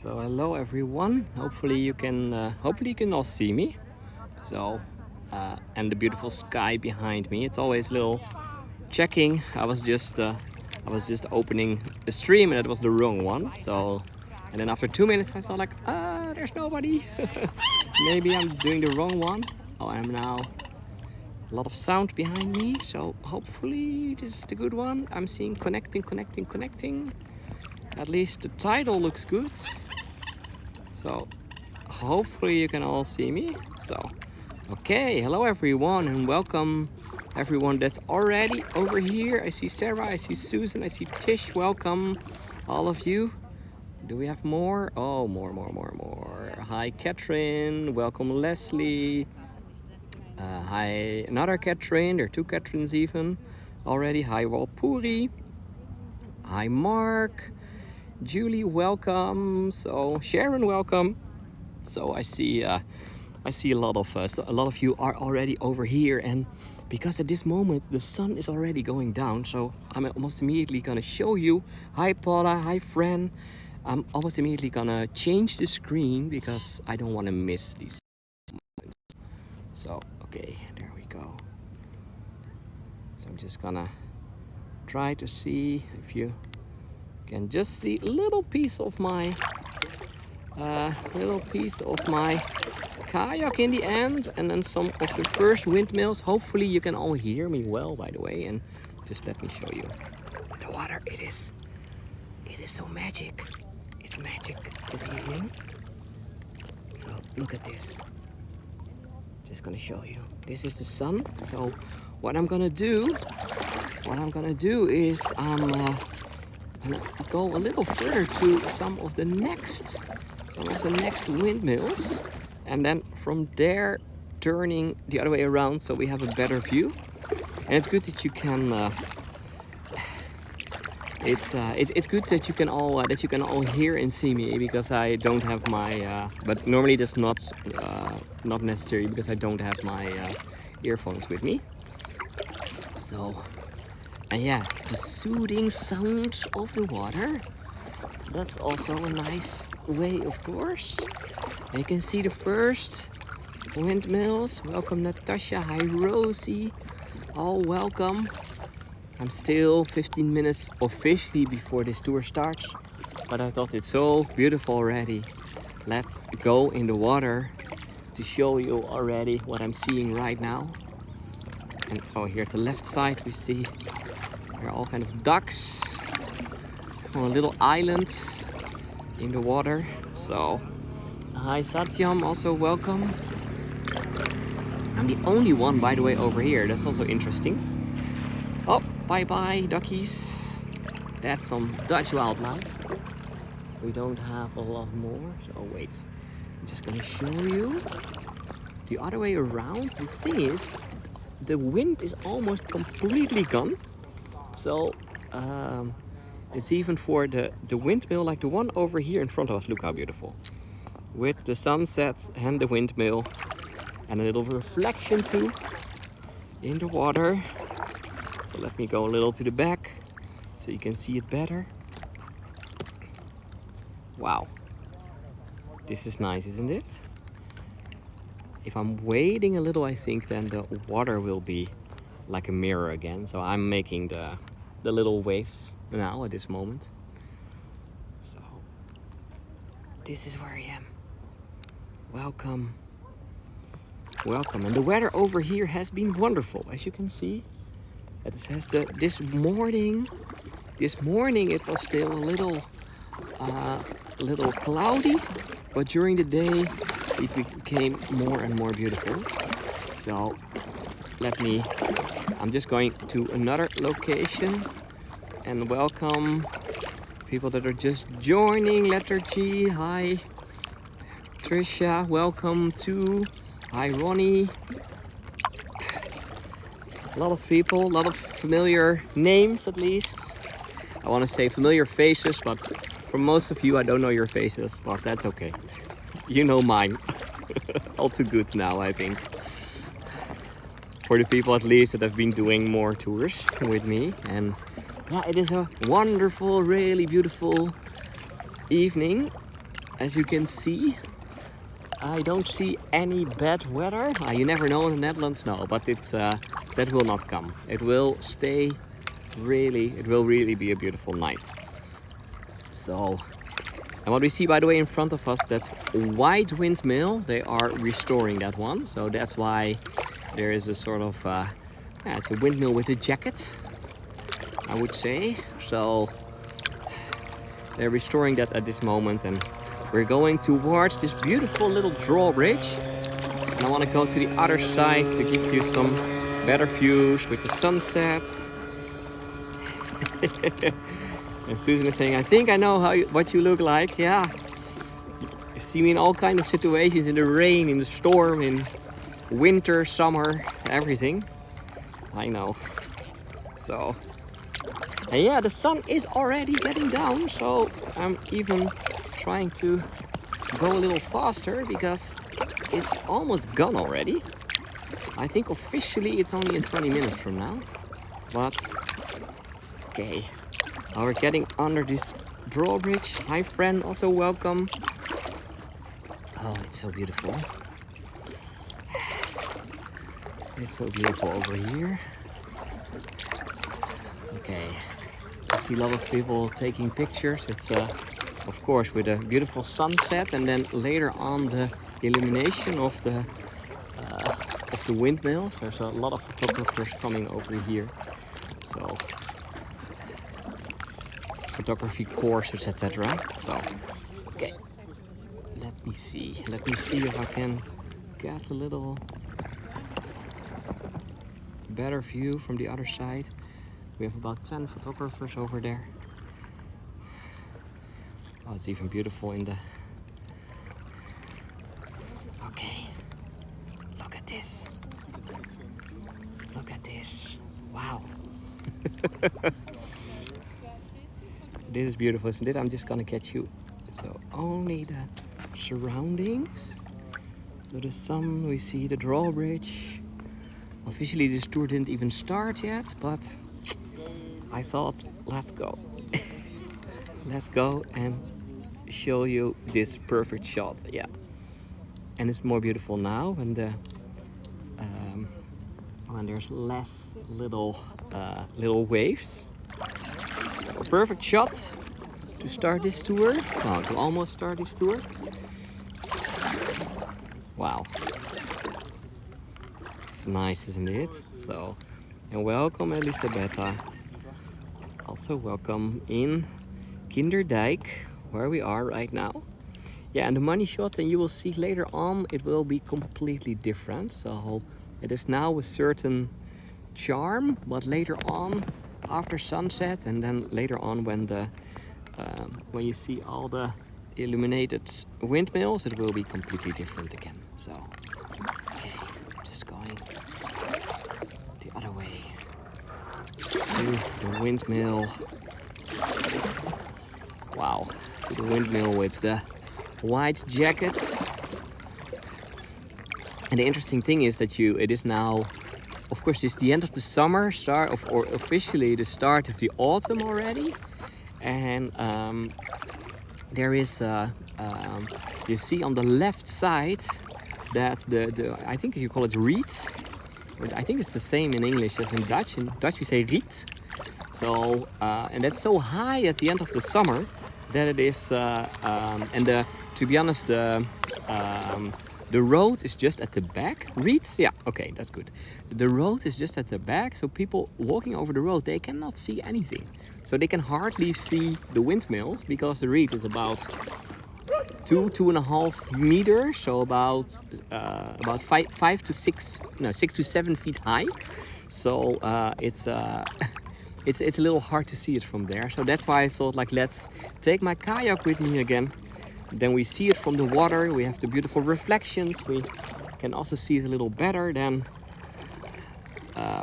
So hello everyone. Hopefully you can all see me. So and the beautiful sky behind me. It's always a little checking. I was just opening the stream and it was the wrong one. So and then after 2 minutes I thought like there's nobody. Maybe I'm doing the wrong one. Oh, I'm now a lot of sound behind me. So hopefully this is the good one. I'm seeing connecting. At least the title looks good. So hopefully you can all see me. So okay, hello everyone and welcome everyone that's already over here. I see Sarah, I see Susan, I see Tish. Welcome all of you. Do we have more? Oh, more. Hi Catherine, welcome Leslie. Hi another Catherine, there are 2 Catherines even already. Hi Walpuri. Hi Mark. Julie, welcome. So Sharon, welcome. So I see a lot of you are already over here, and because at this moment the sun is already going down, so I'm almost immediately gonna show you. Hi Paula, hi Fran. I'm almost immediately gonna change the screen because I don't want to miss these moments. So okay, there we go. So I'm just gonna try to see if you can just see a little piece of my kayak in the end, and then some of the first windmills. Hopefully you can all hear me well, by the way, and just let me show you the water. It is so magic. It's magic this evening. So look at this. Just gonna show you. This is the sun. So what I'm gonna do is I'm gonna go a little further to some of the next windmills, and then from there turning the other way around so we have a better view. And it's good that you can it's good that you can all hear and see me, because I don't have my but normally that's not necessary because I don't have my earphones with me. So and yes, the soothing sound of the water. That's also a nice way, of course. And you can see the first windmills. Welcome Natasha, hi Rosie. All welcome. I'm still 15 minutes officially before this tour starts, but I thought it's so beautiful already. Let's go in the water to show you already what I'm seeing right now. And oh, here at the left side we see there are all kind of ducks on a little island in the water. So hi Satyam, also welcome. I'm the only one, by the way, over here. That's also interesting. Oh, bye duckies. That's some Dutch wildlife. We don't have a lot more. So wait, I'm just gonna show you the other way around. The thing is, the wind is almost completely gone. So it's even for the windmill, like the one over here in front of us. Look how beautiful, with the sunset and the windmill and a little reflection too in the water. So let me go a little to the back so you can see it better. Wow, this is nice, isn't it? If I'm waiting a little, I think then the water will be like a mirror again. So I'm making the little waves now at this moment. So this is where I am. Welcome. And the weather over here has been wonderful, as you can see. It has this morning it was still a little cloudy, but during the day it became more and more beautiful. So I'm just going to another location and welcome people that are just joining. Lethargy, hi Trisha, welcome too. Hi Ronnie. A lot of people, a lot of familiar names at least. I want to say familiar faces, but for most of you I don't know your faces, but that's okay. You know mine. All too good now, I think. For the people at least that have been doing more tours with me. And yeah, it is a wonderful, really beautiful evening. as you can see, I don't see any bad weather. You never know in the Netherlands, no, but it's that will not come. It will stay really, it will really be a beautiful night. So, and what we see, by the way, in front of us, that white windmill, they are restoring that one. So that's why there is a sort of, it's a windmill with a jacket, I would say. So they're restoring that at this moment, and we're going towards this beautiful little drawbridge. And I want to go to the other side to give you some better views with the sunset. And Susan is saying, I think I know what you look like. Yeah, you see me in all kinds of situations, in the rain, in the storm, in winter, summer, everything. I know. So, and yeah, the sun is already getting down, so I'm even trying to go a little faster because it's almost gone already. I think officially it's only in 20 minutes from now, but okay. Now we're getting under this drawbridge. Hi friend, also welcome. Oh, it's so beautiful. It's so beautiful over here. Okay, I see a lot of people taking pictures. It's of course with a beautiful sunset, and then later on the illumination of the windmills. There's a lot of photographers coming over here. So photography courses, etc. So, okay, let me see if I can get a little better view from the other side. We have about 10 photographers over there. Oh, it's even beautiful in the... Okay, look at this. Look at this. Wow. This is beautiful, isn't it? I'm just gonna get you. So only the surroundings. So the sun, we see the drawbridge. Officially this tour didn't even start yet, but I thought, let's go. Let's go and show you this perfect shot. Yeah. And it's more beautiful now when the when there's less little waves. So perfect shot to start this tour. Oh, to almost start this tour. Wow. It's nice, isn't it? So, and welcome Elisabetta. Also welcome in Kinderdijk, where we are right now. Yeah, and the money shot, and you will see later on, it will be completely different. So it is now a certain charm, but later on, after sunset, and then later on when you see all the illuminated windmills, it will be completely different again. So, okay, just going the other way to the windmill. Wow, to the windmill with the white jacket. And the interesting thing is that it is now, of course, it's the end of the summer, or officially the start of the autumn already. And there is, you see on the left side that I think you call it reed. I think it's the same in English as in Dutch. In Dutch we say riet. So, and that's so high at the end of the summer that it is, to be honest, the road is just at the back. Reed? Yeah, okay, that's good. The road is just at the back, so people walking over the road, they cannot see anything. So they can hardly see the windmills because the reed is about 2.5 meters, so about 6 to 7 feet high. So it's a little hard to see it from there. So that's why I thought, like, let's take my kayak with me again. Then we see it from the water, we have the beautiful reflections, we can also see it a little better than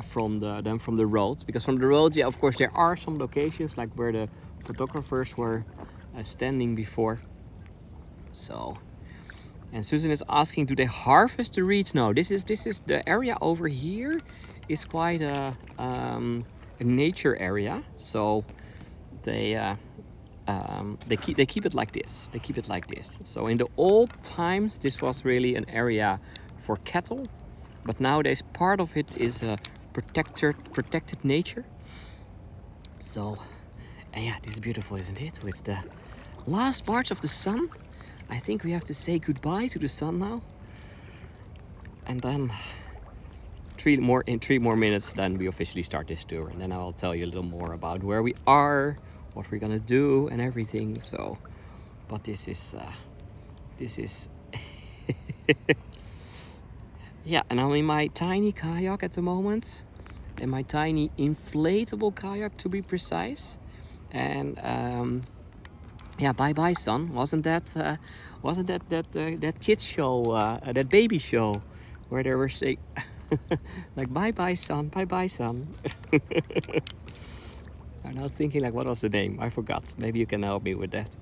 from the roads. Because from the roads, yeah, of course, there are some locations like where the photographers were standing before. So, and Susan is asking, do they harvest the reeds? No, this is the area over here is quite a nature area. So they they keep it like this. They keep it like this. So in the old times, this was really an area for cattle, but nowadays part of it is a protected nature. So, and yeah, this is beautiful, isn't it? With the last parts of the sun, I think we have to say goodbye to the sun now. And then in 3 more minutes, then we officially start this tour, and then I'll tell you a little more about where we are, what we're gonna do, and everything. So, but this is yeah, and I'm in my tiny kayak at the moment, in my tiny inflatable kayak to be precise. And yeah, bye bye sun. Wasn't that kids show, that baby show, where they were saying like bye bye sun, bye bye sun. I'm now thinking like, what was the name? I forgot. Maybe you can help me with that.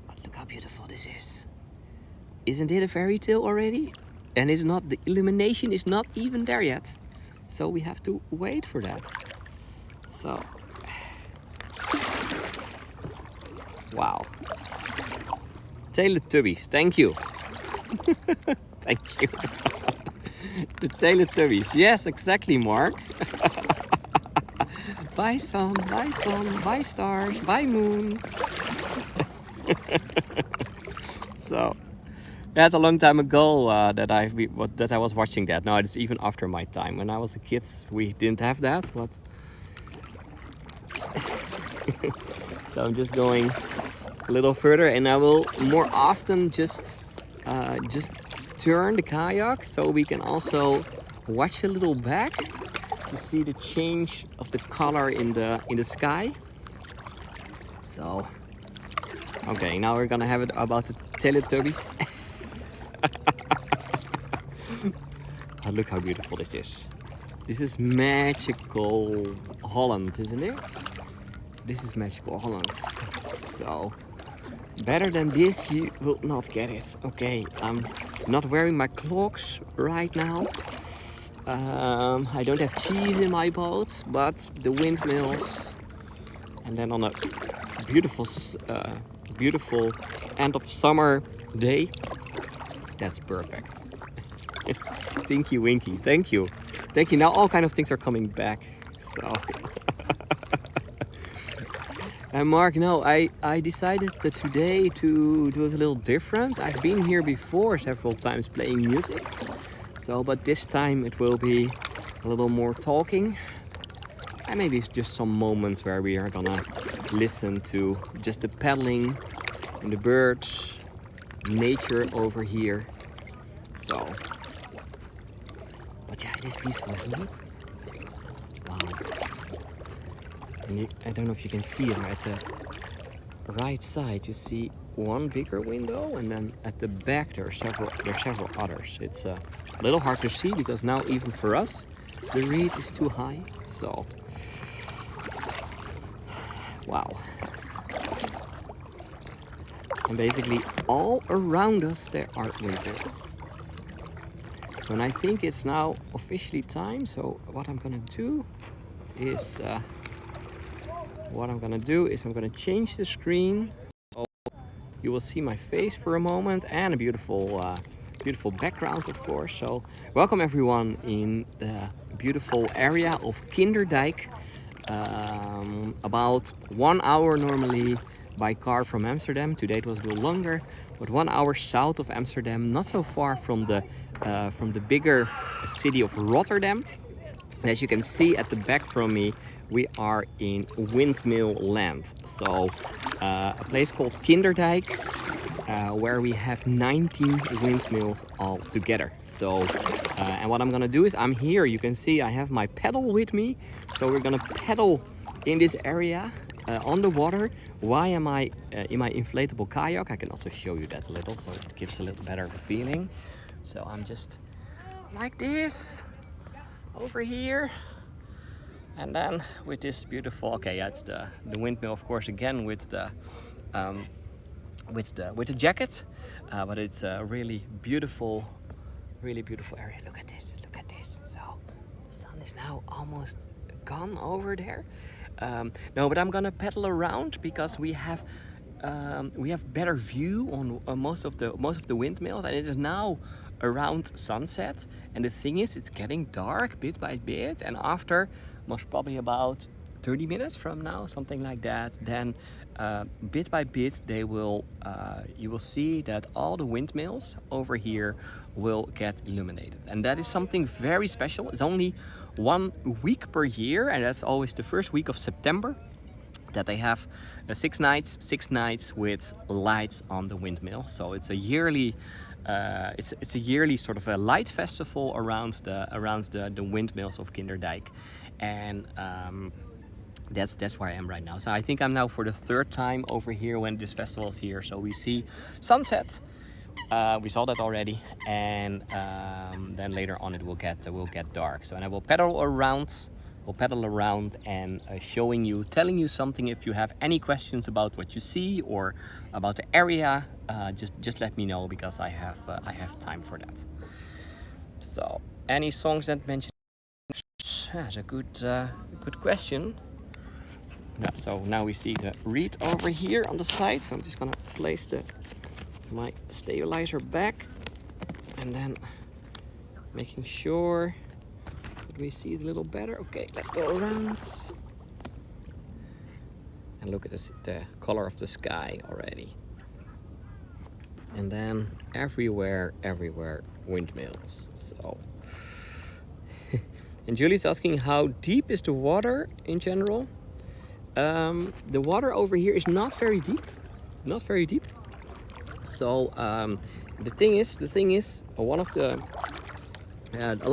But look how beautiful this is. Isn't it a fairy tale already? And it's not, the illumination is not even there yet. So we have to wait for that. So, wow. Teletubbies, thank you. Thank you. The Teletubbies, yes, exactly, Mark. Bye sun, bye stars, bye moon. So, that's a long time ago that I was watching that. Now it's even after my time. When I was a kid, we didn't have that, but so I'm just going a little further, and I will more often just turn the kayak so we can also watch a little back to see the change of the color in the sky. So, okay, now we're gonna have it about the Teletubbies. Oh, look how beautiful this is. This is magical Holland, isn't it? This is magical Holland. So, better than this you will not get it. Okay, I'm not wearing my clogs right now. I don't have cheese in my boat, but the windmills, and then on a beautiful end of summer day, that's perfect. Tinky Winky, thank you. Now all kind of things are coming back. So. And Mark, no, I decided that today to do it a little different. I've been here before several times playing music. So, but this time it will be a little more talking. And maybe just some moments where we are gonna listen to just the paddling and the birds, nature over here. So, but yeah, it is peaceful, isn't it? Wow. And I don't know if you can see it, but at the right side you see one bigger window, and then at the back there are several others. It's a little hard to see because now even for us the reed is too high. So, wow. And basically all around us there are windmills. So, and I think it's now officially time. So what I'm gonna do is I'm gonna change the screen. So you will see my face for a moment and a beautiful background, of course. So welcome everyone in the beautiful area of Kinderdijk. About 1 hour normally by car from Amsterdam. Today it was a little longer, but 1 hour south of Amsterdam, not so far from the bigger city of Rotterdam. And as you can see at the back from me, we are in windmill land. So a place called Kinderdijk, where we have 19 windmills all together. So, and what I'm gonna do is I'm here, you can see I have my paddle with me. So we're gonna paddle in this area on the water. Why am I in my inflatable kayak? I can also show you that a little, so it gives a little better feeling. So I'm just like this over here, and then with this beautiful, okay, yeah, it's the windmill, of course, again with the jacket, but it's a really beautiful area. Look at this. So the sun is now almost gone over there. No, but I'm gonna pedal around because we have better view on most of the windmills, and it is now around sunset. And the thing is, it's getting dark bit by bit, and after most probably about 30 minutes from now, something like that, then bit by bit they will you will see that all the windmills over here will get illuminated, and that is something very special. It's only 1 week per year, and that's always the first week of September, that they have 6 nights with lights on the windmill. So it's a yearly it's a yearly sort of a light festival around the windmills of Kinderdijk, and that's where I am right now. So I think I'm now for the 3rd time over here when this festival is here. So we see sunset. We saw that already, and then later on it will get dark. So, and I will pedal around. We'll pedal around and telling you something. If you have any questions about what you see or about the area, just let me know, because I have time for that. So, any songs that mention? That's a good question. Yeah, so now we see the reed over here on the side. So I'm just gonna place my stabilizer back, and then making sure that we see it a little better. Okay, let's go around and look at the color of the sky already. And then everywhere windmills. So and Julie's asking, how deep is the water in general? The water over here is not very deep. So the thing is, a lot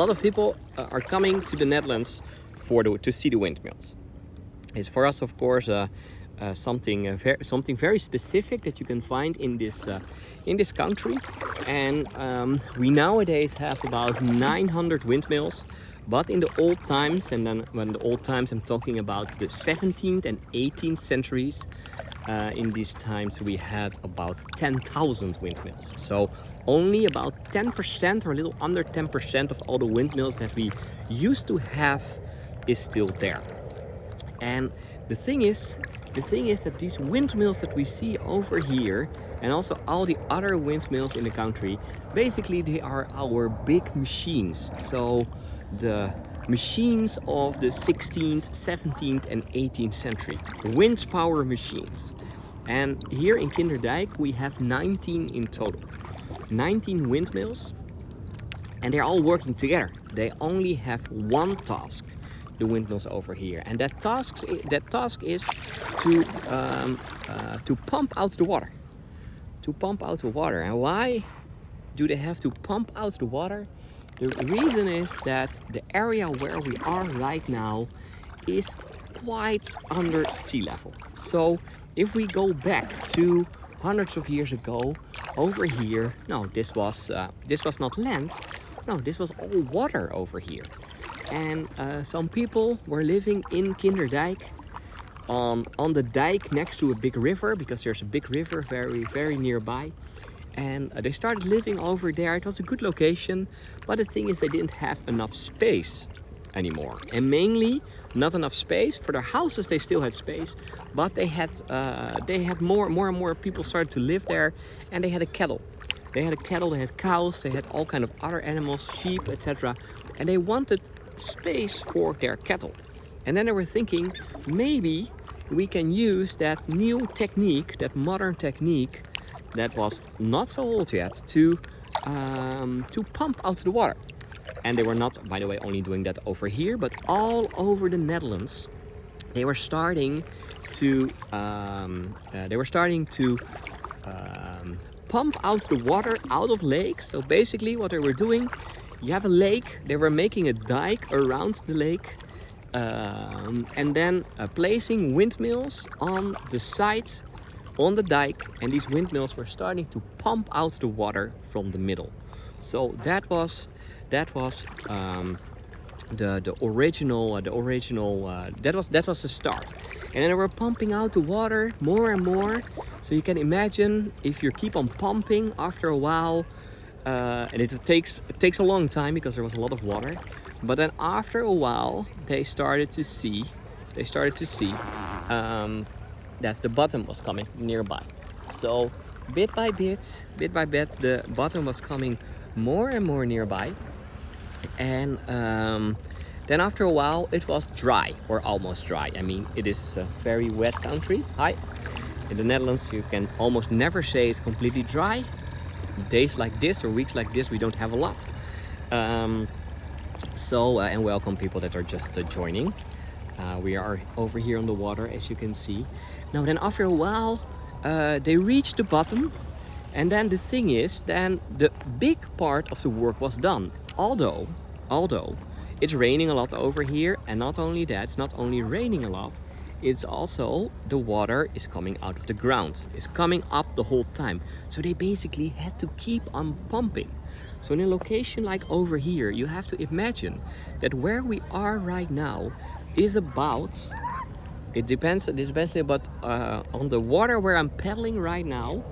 of people are coming to the Netherlands to see the windmills. It's for us, of course, something very specific that you can find in this country. And we nowadays have about 900 windmills. But in the old times, and then when the old times, I'm talking about the 17th and 18th centuries, in these times we had about 10,000 windmills. So only about 10% or a little under 10% of all the windmills that we used to have is still there. And the thing is that these windmills that we see over here, and also all the other windmills in the country, basically they are our big machines. So the machines of the 16th, 17th and 18th century, wind power machines. And here in Kinderdijk we have 19 in total. 19 windmills, and they're all working together. They only have one task, the windmills over here, and that task is to pump out the water. And why do they have to pump out the water? The reason is that the area where we are right now is quite under sea level. So if we go back to hundreds of years ago, over here, no, this was not land. No, this was all water over here. And some people were living in Kinderdijk on the dike next to a big river, because there's a big river very nearby. And they started living over there. It was a good location, but the thing is they didn't have enough space anymore. And mainly not enough space for their houses. They still had space, but they had more and more people started to live there, and they had a cattle. They had cows, they had all kind of other animals, sheep, etc. And they wanted space for their cattle. And then they were thinking, maybe we can use that new technique, that modern technique that was not so old yet, to pump out the water. And they were not, by the way, only doing that over here, but all over the Netherlands. They were starting to pump out the water out of lakes. So basically what they were doing, you have a lake, they were making a dike around the lake, and then placing windmills on the side, on the dike, and these windmills were starting to pump out the water from the middle. So that was the start. And then they were pumping out the water more and more. So you can imagine, if you keep on pumping, after a while, and it takes a long time because there was a lot of water. But then after a while, they started to see they started to see that the bottom was coming nearby. So bit by bit, the bottom was coming more and more nearby. And then after a while it was dry, or almost dry. I mean, it is a very wet country. Hi. In the Netherlands you can almost never say it's completely dry. Days like this or weeks like this we don't have a lot. And welcome people that are just joining. We are over here on the water, as you can see. Now then after a while they reached the bottom, and then the thing is, then the big part of the work was done. Although it's raining a lot over here, and not only that, it's not only raining a lot, it's also the water is coming out of the ground. It's coming up the whole time. So they basically had to keep on pumping. So in a location like over here, you have to imagine that where we are right now is about, it depends but on the water where I'm paddling right now,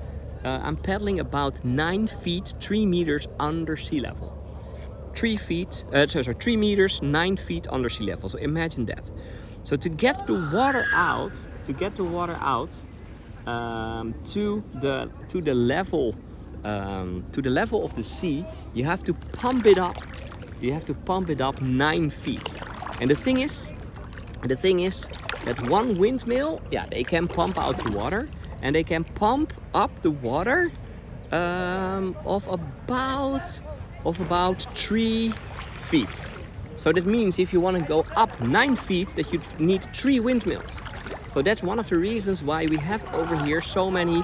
I'm paddling about 9 feet, 3 meters under sea level. 3 meters, 9 feet under sea level. So imagine that. So to get the water out, to the level of the sea, you have to pump it up. You have to pump it up 9 feet. And the thing is that one windmill, yeah, they can pump out the water, and they can pump up the water of about 3 feet. So that means if you want to go up 9 feet, that you need 3 windmills. So that's one of the reasons why we have over here so many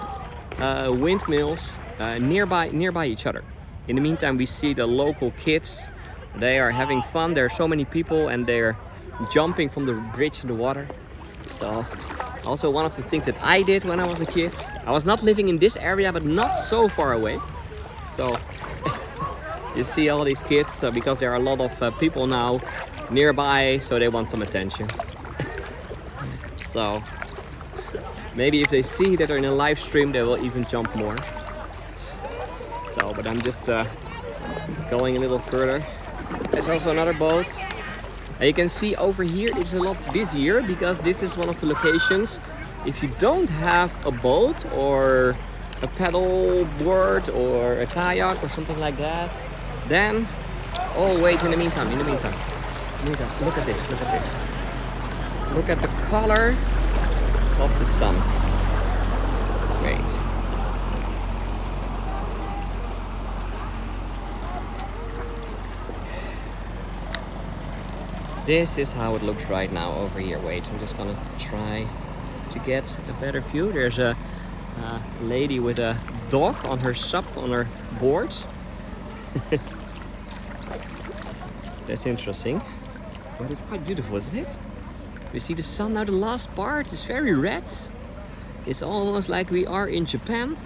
windmills nearby each other. In the meantime, we see the local kids. They are having fun. There are so many people, and they're jumping from the bridge in the water. So also one of the things that I did when I was a kid. I was not living in this area, but not so far away. So you see all these kids, because there are a lot of people now nearby, so they want some attention. So maybe if they see that they're in a live stream, they will even jump more. So, but I'm just going a little further. There's also another boat. And you can see over here it's a lot busier, because this is one of the locations. If you don't have a boat or a paddle board or a kayak or something like that, then, oh wait, in the meantime, look at this. Look at the color of the sun. Wait. This is how it looks right now over here. Wait, I'm just gonna try to get a better view. There's a lady with a dog on her board. That's interesting. But it's quite beautiful, isn't it? You see the sun now, the last part is very red. It's almost like we are in Japan.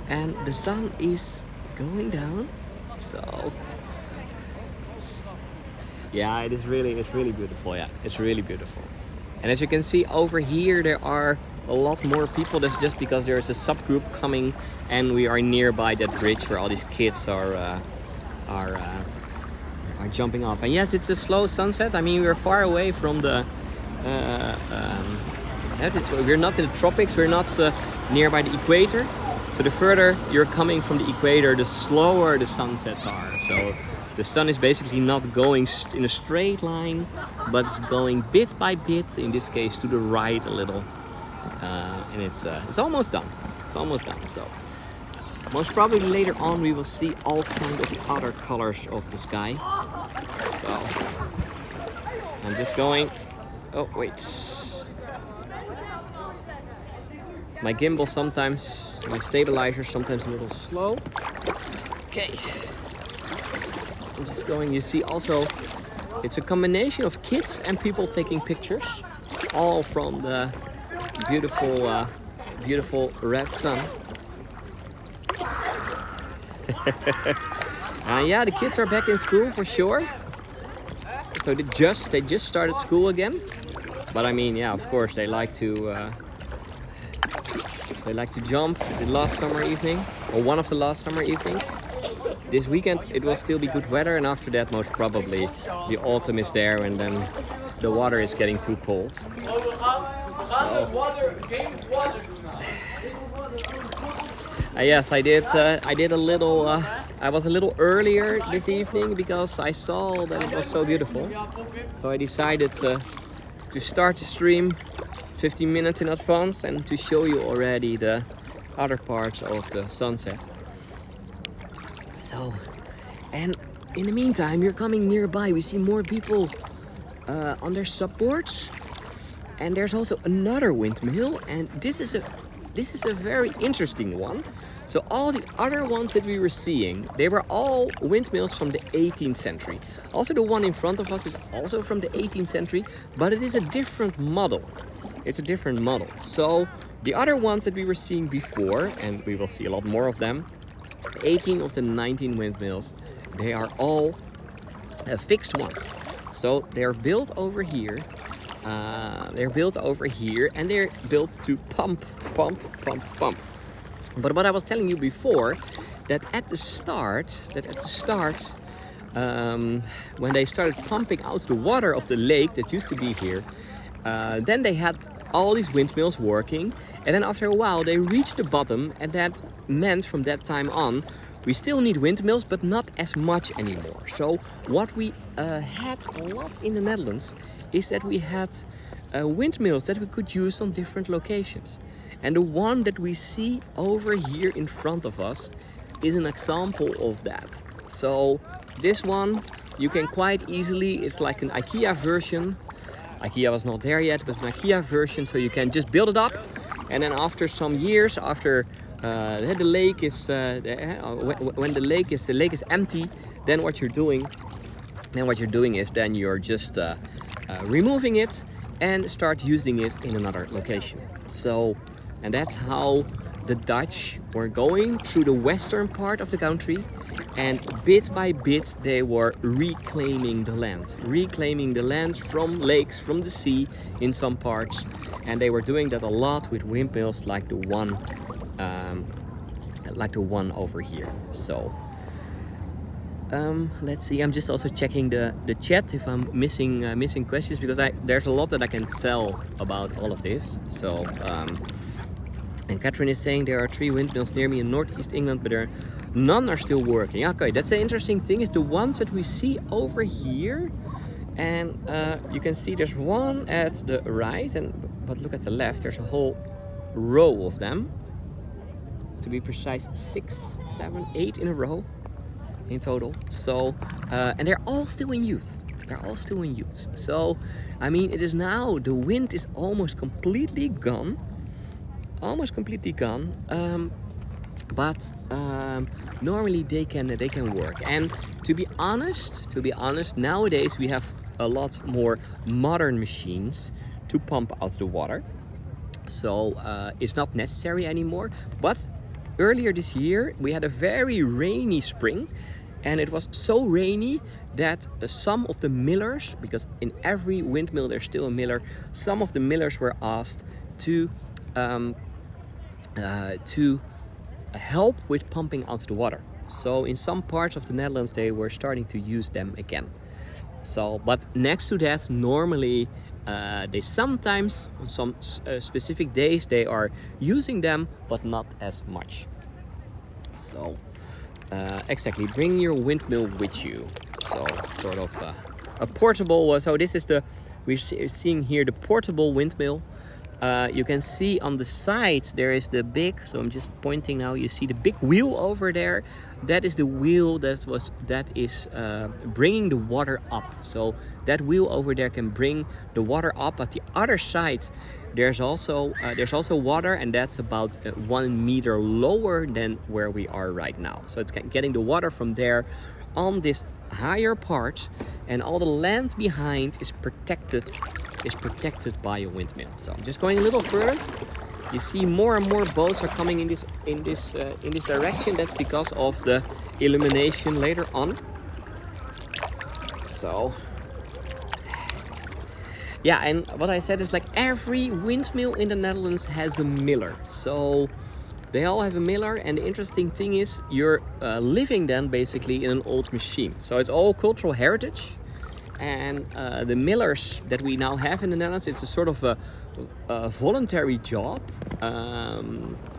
And the sun is going down. So yeah, it's really beautiful. Yeah, it's really beautiful. And as you can see over here, there are a lot more people. That's just because there is a subgroup coming, and we are nearby that bridge where all these kids are jumping off. And yes, it's a slow sunset. I mean, we're far away from the. We're not in the tropics. We're not nearby the equator. So the further you're coming from the equator, the slower the sunsets are. So the sun is basically not going in a straight line, but it's going bit by bit, in this case to the right a little. And it's almost done. It's almost done. So most probably later on we will see all kinds of other colors of the sky. So I'm just going. Oh wait. My gimbal sometimes, my stabilizer sometimes a little slow. Okay. I'm just going, you see also, it's a combination of kids and people taking pictures, all from the beautiful, beautiful red sun. Yeah, the kids are back in school for sure. So they just started school again. But I mean, yeah, of course they like to jump the last summer evening, or one of the last summer evenings. This weekend it will still be good weather, and after that most probably the autumn is there, and then the water is getting too cold. So yes, I did a little. I was a little earlier this evening because I saw that it was so beautiful. So I decided to start the stream 15 minutes in advance and to show you already the other parts of the sunset. So, and in the meantime, you're coming nearby. We see more people on their supports, and there's also another windmill, and this is a very interesting one. So all the other ones that we were seeing, they were all windmills from the 18th century. Also the one in front of us is also from the 18th century, but it is a different model. It's a different model. So the other ones that we were seeing before, and we will see a lot more of them, 18 of the 19 windmills, they are all fixed ones. So they're built over here. And they're built to pump. But what I was telling you before, that at the start, when they started pumping out the water of the lake that used to be here, then they had all these windmills working, and then after a while they reached the bottom, and that meant from that time on we still need windmills, but not as much anymore. So what we had a lot in the Netherlands is that we had windmills that we could use on different locations. And the one that we see over here in front of us is an example of that. So this one, you can quite easily, it's like an IKEA version. IKEA was not there yet, but it's an IKEA version, so you can just build it up. And then after some years, after the lake is, when the lake is empty, then what you're doing is then you're just removing it and start using it in another location. So, and that's how the Dutch were going through the western part of the country, and bit by bit they were reclaiming the land from lakes, from the sea in some parts, and they were doing that a lot with windmills like the one over here. So let's see, I'm just also checking the chat if I'm missing questions, because there's a lot that I can tell about all of this. So and Catherine is saying there are 3 windmills near me in northeast England, but none are still working. Okay, that's the interesting thing, is the ones that we see over here, and you can see there's one at the right, but look at the left, there's a whole row of them. To be precise, 6, 7, 8 in a row in total. So and they're all still in use. So I mean, it is now, the wind is almost completely gone. But normally they can work. And to be honest, nowadays we have a lot more modern machines to pump out the water. So it's not necessary anymore. But earlier this year we had a very rainy spring, and it was so rainy that some of the millers, because in every windmill there's still a miller, some of the millers were asked to help with pumping out the water. So in some parts of the Netherlands they were starting to use them again. So, but next to that, normally they sometimes, on some specific days, they are using them, but not as much. So exactly, bring your windmill with you. So sort of a portable. So this is we're seeing here the portable windmill. You can see on the sides there is the big, so I'm just pointing now, you see the big wheel over there. That is the wheel that is bringing the water up. So that wheel over there can bring the water up. At the other side there's also water, and that's about 1 meter lower than where we are right now. So it's getting the water from there on this higher part, and all the land behind is protected by a windmill. So I'm just going a little further. You see more and more boats are coming in this direction. That's because of the illumination later on. So yeah, and what I said is, like, every windmill in the Netherlands has a miller. So they all have a miller, and the interesting thing is you're living then basically in an old machine. So it's all cultural heritage. And the millers that we now have in the Netherlands, it's a sort of a voluntary job.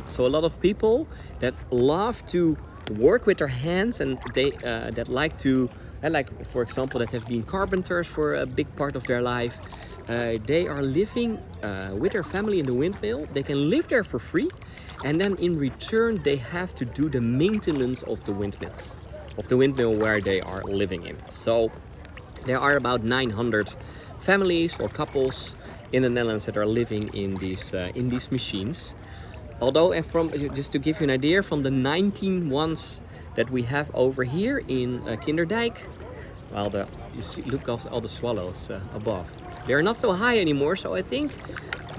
So a lot of people that love to work with their hands, and they that like to, like for example, that have been carpenters for a big part of their life. They are living with their family in the windmill. They can live there for free, and then in return they have to do the maintenance of the windmills, of the windmill where they are living in. So there are about 900 families or couples in the Netherlands that are living in these machines. Although, from just to give you an idea, from the 19 ones that we have over here in Kinderdijk, well, you see, look at all the swallows above. They're not so high anymore, so I think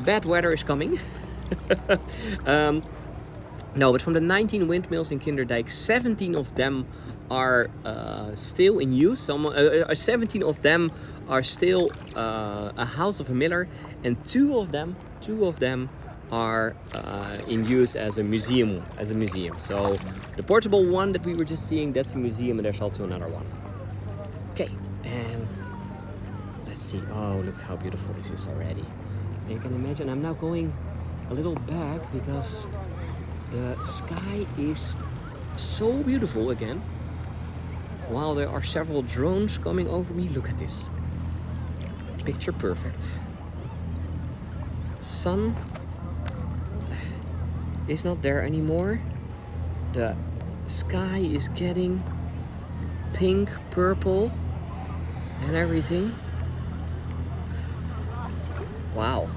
bad weather is coming. No, but from the 19 windmills in Kinderdijk, 17 of them are still in use. 17 of them are still a house of a miller, and two of them are in use as a museum. So the portable one that we were just seeing, that's a museum, and there's also another one. Okay, and let's see. Oh, look how beautiful this is already. And you can imagine I'm now going a little back because the sky is so beautiful again. While there are several drones coming over me, look at this. Picture perfect. Sun is not there anymore. The sky is getting pink, purple, and everything. Wow.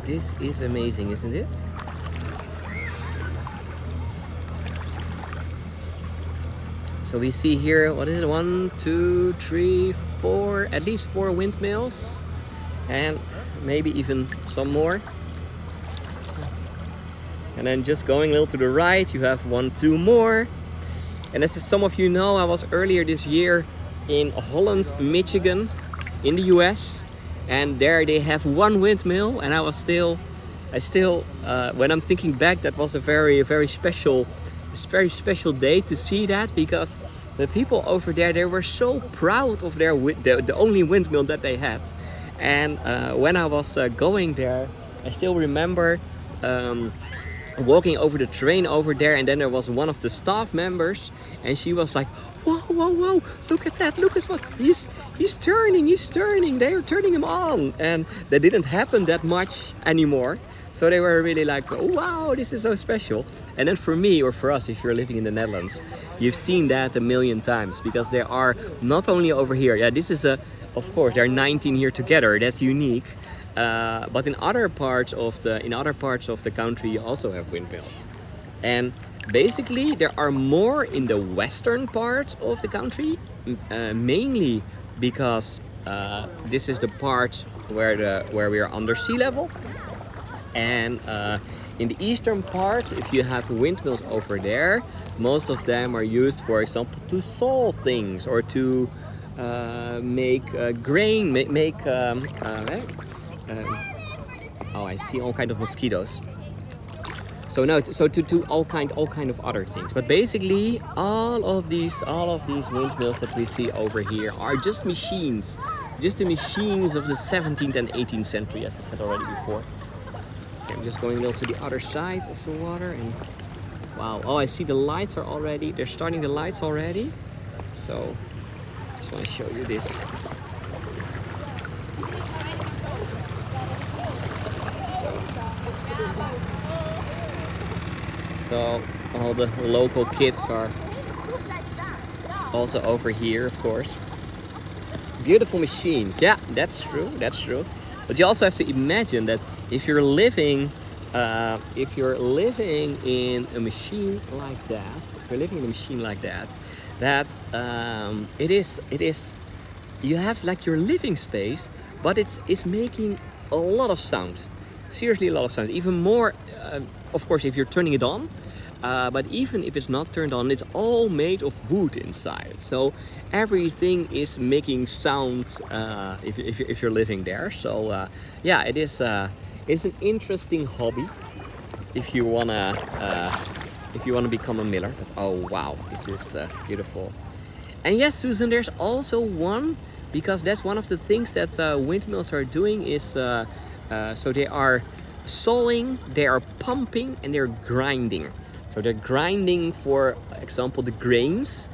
This is amazing, isn't it? So we see here, what is it? 1, 2, 3, 4, at least 4 windmills, and maybe even some more. And then just going a little to the right, you have 1, 2 more. And as some of you know, I was earlier this year in Holland, Michigan, in the US, and there they have 1 windmill, and I still, when I'm thinking back, that was a very special day to see that, because the people over there, they were so proud of the only windmill that they had. And when I was going there, I still remember walking over the train over there, and then there was one of the staff members, and she was like, whoa, look at that, look at what he's turning, they are turning him on. And that didn't happen that much anymore. So they were really like, oh, wow, this is so special. And then for me, or for us, if you're living in the Netherlands, you've seen that a million times, because there are not only over here, yeah, this is of course, there are 19 here together, that's unique. But in other parts of the country, you also have windmills. And basically, there are more in the western part of the country, mainly because this is the part where we are under sea level. And in the eastern part, if you have windmills over there, most of them are used, for example, to salt things, or to make grain, oh, I see all kind of mosquitoes. So to do all kind of other things. But basically, all of these windmills that we see over here are just machines, just the machines of the 17th and 18th century, as I said already before. Okay, I'm just going a little to the other side of the water, and wow, oh, I see the lights are already. They're starting the lights already. So just want to show you this. So all the local kids are also over here, of course. Beautiful machines. Yeah, that's true. But you also have to imagine that if you're living in a machine like that, it is you have like your living space, but it's making a lot of sound. Seriously, a lot of sound. Even more, of course, if you're turning it on. But even if it's not turned on, it's all made of wood inside. So everything is making sounds if you're living there. So yeah, it's an interesting hobby if you wanna become a miller. But oh wow, this is beautiful. And yes, Susan, there's also one, because that's one of the things that windmills are doing is, so they are sawing, they are pumping, and they're grinding. So they're grinding, for example, the grains,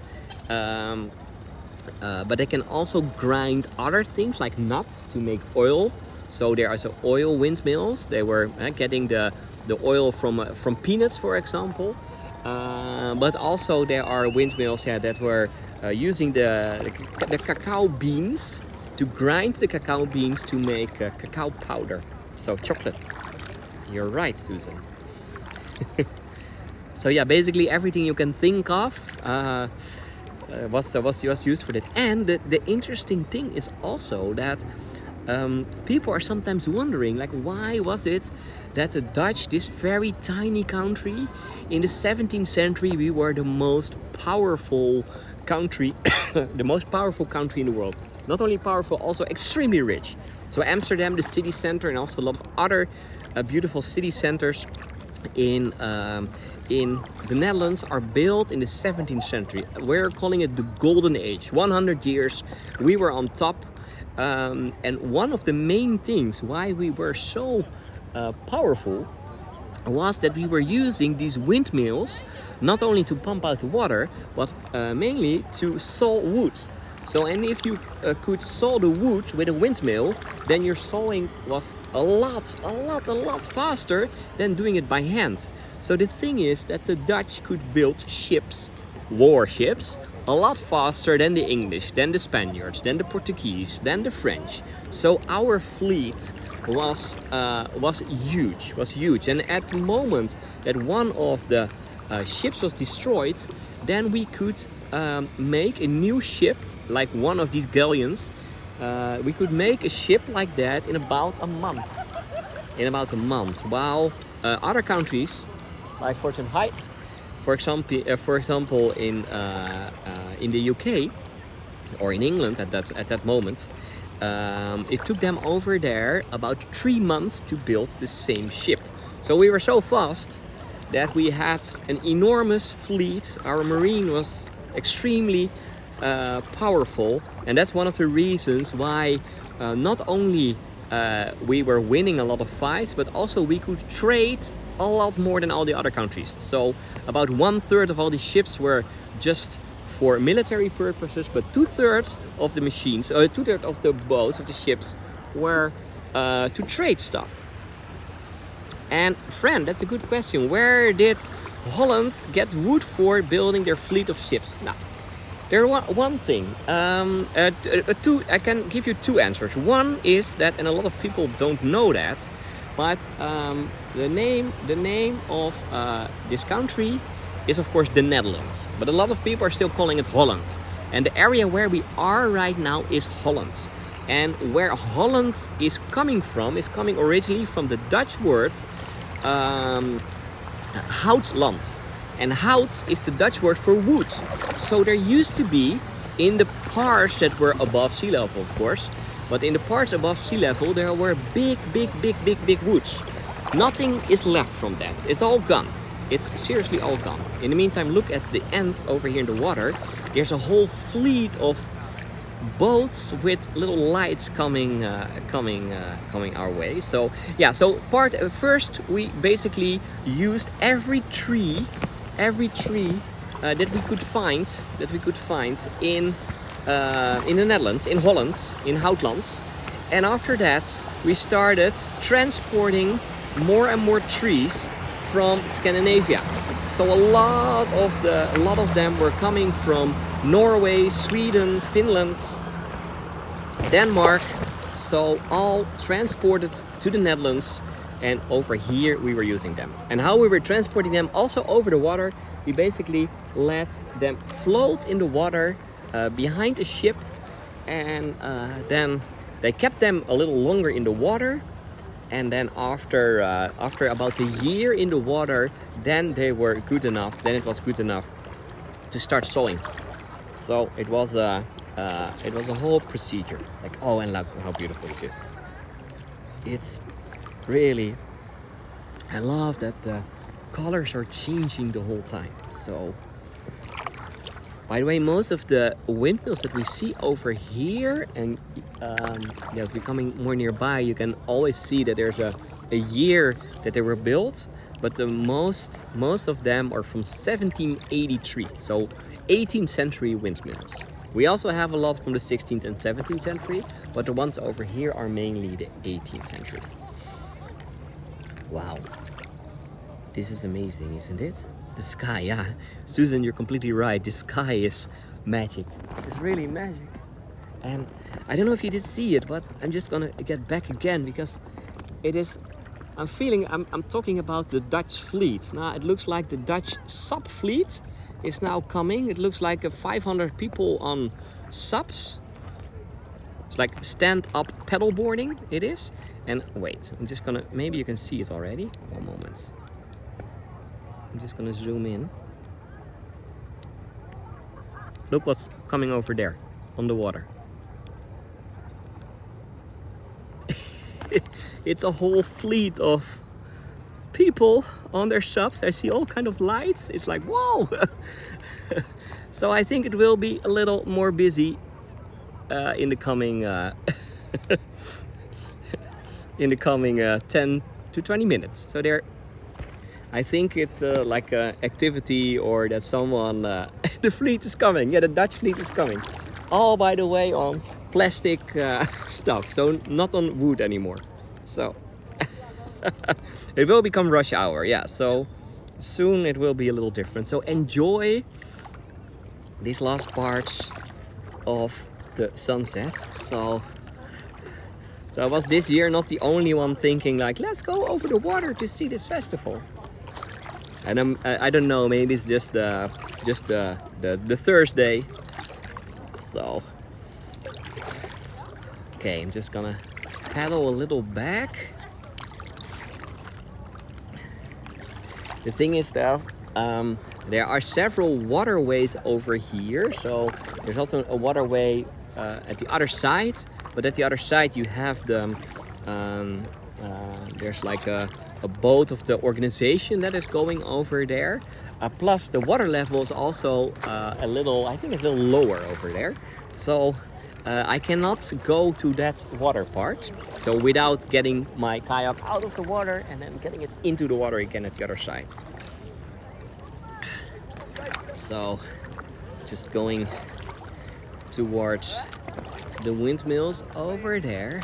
but they can also grind other things like nuts to make oil. So there are also oil windmills. They were getting the oil from peanuts, for example. But also there are windmills that were using the cacao beans, to grind the cacao beans to make cacao powder. So chocolate. You're right, Susan. So yeah, basically everything you can think of was used for that. And the interesting thing is also that people are sometimes wondering, like, why was it that the Dutch, this very tiny country, in the 17th century, we were the most powerful country, the most powerful country in the world. Not only powerful, also extremely rich. So Amsterdam, the city center, and also a lot of other beautiful city centers in the Netherlands are built in the 17th century. We're calling it the Golden Age. 100 years we were on top. And one of the main things why we were so powerful was that we were using these windmills not only to pump out the water, but mainly to saw wood. So, and if you could saw the wood with a windmill, then your sawing was a lot faster than doing it by hand. So the thing is that the Dutch could build ships, warships, a lot faster than the English, than the Spaniards, than the Portuguese, than the French. So our fleet was huge. And at the moment that one of the ships was destroyed, then we could make a new ship, like one of these galleons. We could make a ship like that in about a month. While other countries, like for example, in the UK or in England at that moment, it took them over there about 3 months to build the same ship. So we were so fast that we had an enormous fleet. Our marine was extremely powerful, and that's one of the reasons why not only we were winning a lot of fights, but also we could trade a lot more than all the other countries. So about 1/3 of all the ships were just for military purposes, but 2/3 of the machines, 2/3 of the boats, of the ships, were to trade stuff. And friend, that's a good question. Where did Holland get wood for building their fleet of ships? Now, there one thing. I can give you two answers. One is that, and a lot of people don't know that, but the name of this country is of course the Netherlands. But a lot of people are still calling it Holland. And the area where we are right now is Holland. And where Holland is coming originally from the Dutch word houtland. And hout is the Dutch word for wood. So there used to be, in the parts that were above sea level, of course, but in the parts above sea level, there were big woods. Nothing is left from that. It's all gone. It's seriously all gone. In the meantime, look at the end over here in the water. There's a whole fleet of boats with little lights coming our way. So yeah, so first we basically used every tree that we could find in the Netherlands, in Holland, in Houtland. And after that, we started transporting more and more trees from Scandinavia. So a lot of them were coming from Norway, Sweden, Finland, Denmark. So all transported to the Netherlands, and over here we were using them. And how we were transporting them also over the water, we basically let them float in the water behind a ship, and then they kept them a little longer in the water, and then after about a year in the water, then they were good enough. Then it was good enough to start sewing. So it was a whole procedure. Like, oh, and look how beautiful this is. It's really, I love that the colors are changing the whole time. So By the way, most of the windmills that we see over here, and yeah, if you're coming more nearby, you can always see that there's a year that they were built, but the most of them are from 1783, so 18th century windmills. We also have a lot from the 16th and 17th century, but the ones over here are mainly the 18th century. Wow, this is amazing, isn't it? The sky, yeah. Susan, you're completely right. The sky is magic. It's really magic. And I don't know if you did see it, but I'm just gonna get back again because it is, I'm talking about the Dutch fleet. Now it looks like the Dutch sub fleet is now coming. It looks like 500 people on subs. It's like stand-up paddleboarding, it is. And wait, I'm just gonna, maybe you can see it already. One moment. I'm just gonna zoom in. Look what's coming over there on the water. It's a whole fleet of people on their subs. I see all kind of lights. It's like, whoa! So I think it will be a little more busy in the coming 10 to 20 minutes. So I think it's like an activity, or that someone, the fleet is coming. Yeah, the Dutch fleet is coming. All, by the way, on plastic stuff, so not on wood anymore. So it will become rush hour, yeah. So soon it will be a little different. So enjoy these last parts of the sunset. So I was this year not the only one thinking like, let's go over the water to see this festival. And I don't know, maybe it's just the Thursday. So okay, I'm just gonna paddle a little back. The thing is that there are several waterways over here. So there's also a waterway at the other side, but at the other side you have the there's like a boat of the organization that is going over there. Plus the water level is also a little lower over there. So I cannot go to that water part. So without getting my kayak out of the water and then getting it into the water again at the other side. So just going towards the windmills over there.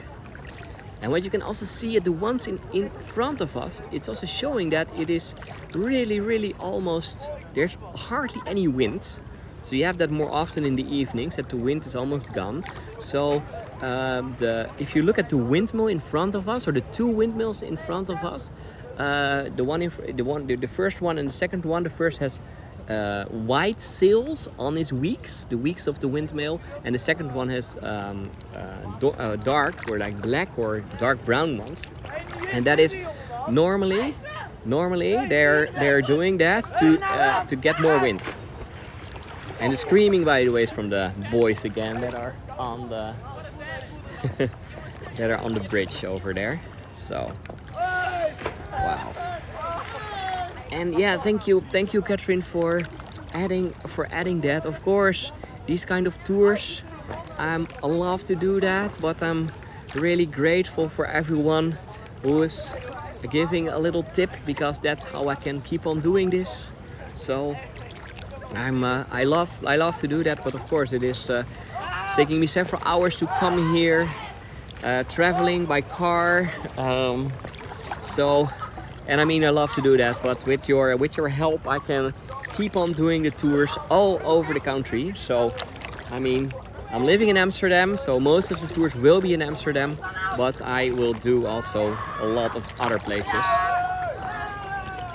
And what you can also see at the ones in front of us, it's also showing that it is really almost, there's hardly any wind. So you have that more often in the evenings, that the wind is almost gone. So if you look at the windmill in front of us, or the two windmills in front of us, the first one and the second one, the first has white sails on its weeks, the weeks of the windmill, and the second one has dark, or like black or dark brown ones. And that is normally they're doing that to get more wind. And the screaming, by the way, is from the boys again that are on the that are on the bridge over there. So wow. And yeah, thank you, Catherine, for adding that. Of course, these kind of tours, I love to do that, but I'm really grateful for everyone who is giving a little tip, because that's how I can keep on doing this. So I love to do that, but of course it is taking me several hours to come here, traveling by car. And I mean, I love to do that, but with your help, I can keep on doing the tours all over the country. So, I mean, I'm living in Amsterdam, so most of the tours will be in Amsterdam, but I will do also a lot of other places.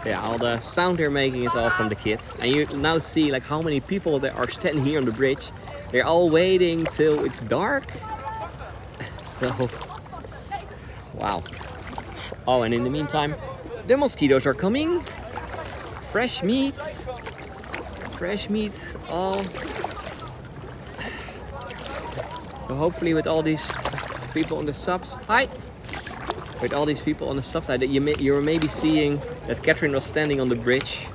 Yeah, all the sound they're making is all from the kids. And you now see like how many people there are standing here on the bridge. They're all waiting till it's dark. So, wow. Oh, and in the meantime, the mosquitoes are coming. Fresh meat, all. So hopefully with all these people on the subs, with all these people on the subside, that you're maybe seeing that Catherine was standing on the bridge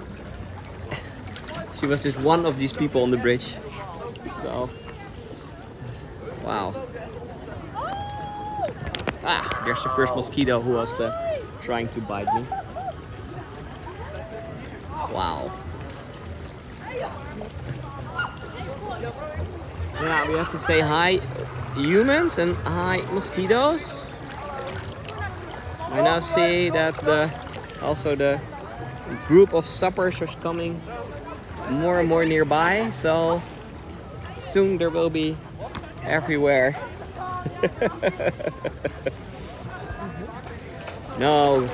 She was just one of these people on the bridge. So, wow. Ah, there's the first mosquito who was trying to bite me. Wow. Yeah, we have to say hi humans and hi mosquitoes. I now see that also the group of suppers is coming more and more nearby, so soon there will be everywhere. No,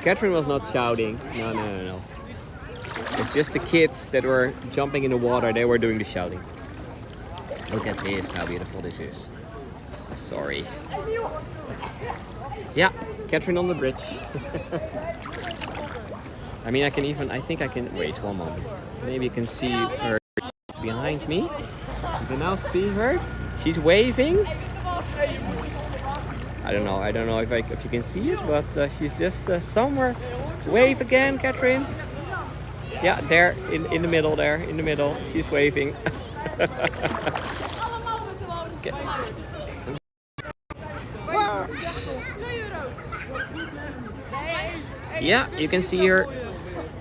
Catherine was not shouting. No. It's just the kids that were jumping in the water, they were doing the shouting. Look at this, how beautiful this is. Sorry. Yeah, Catherine on the bridge. I mean, I think I can, wait one moment. Maybe you can see her behind me. You can now see her. She's waving. I don't know if you can see it, but she's just somewhere. Wave again, Catherine. Yeah, there, in the middle there, in the middle. She's waving. Okay. Yeah, you can see her.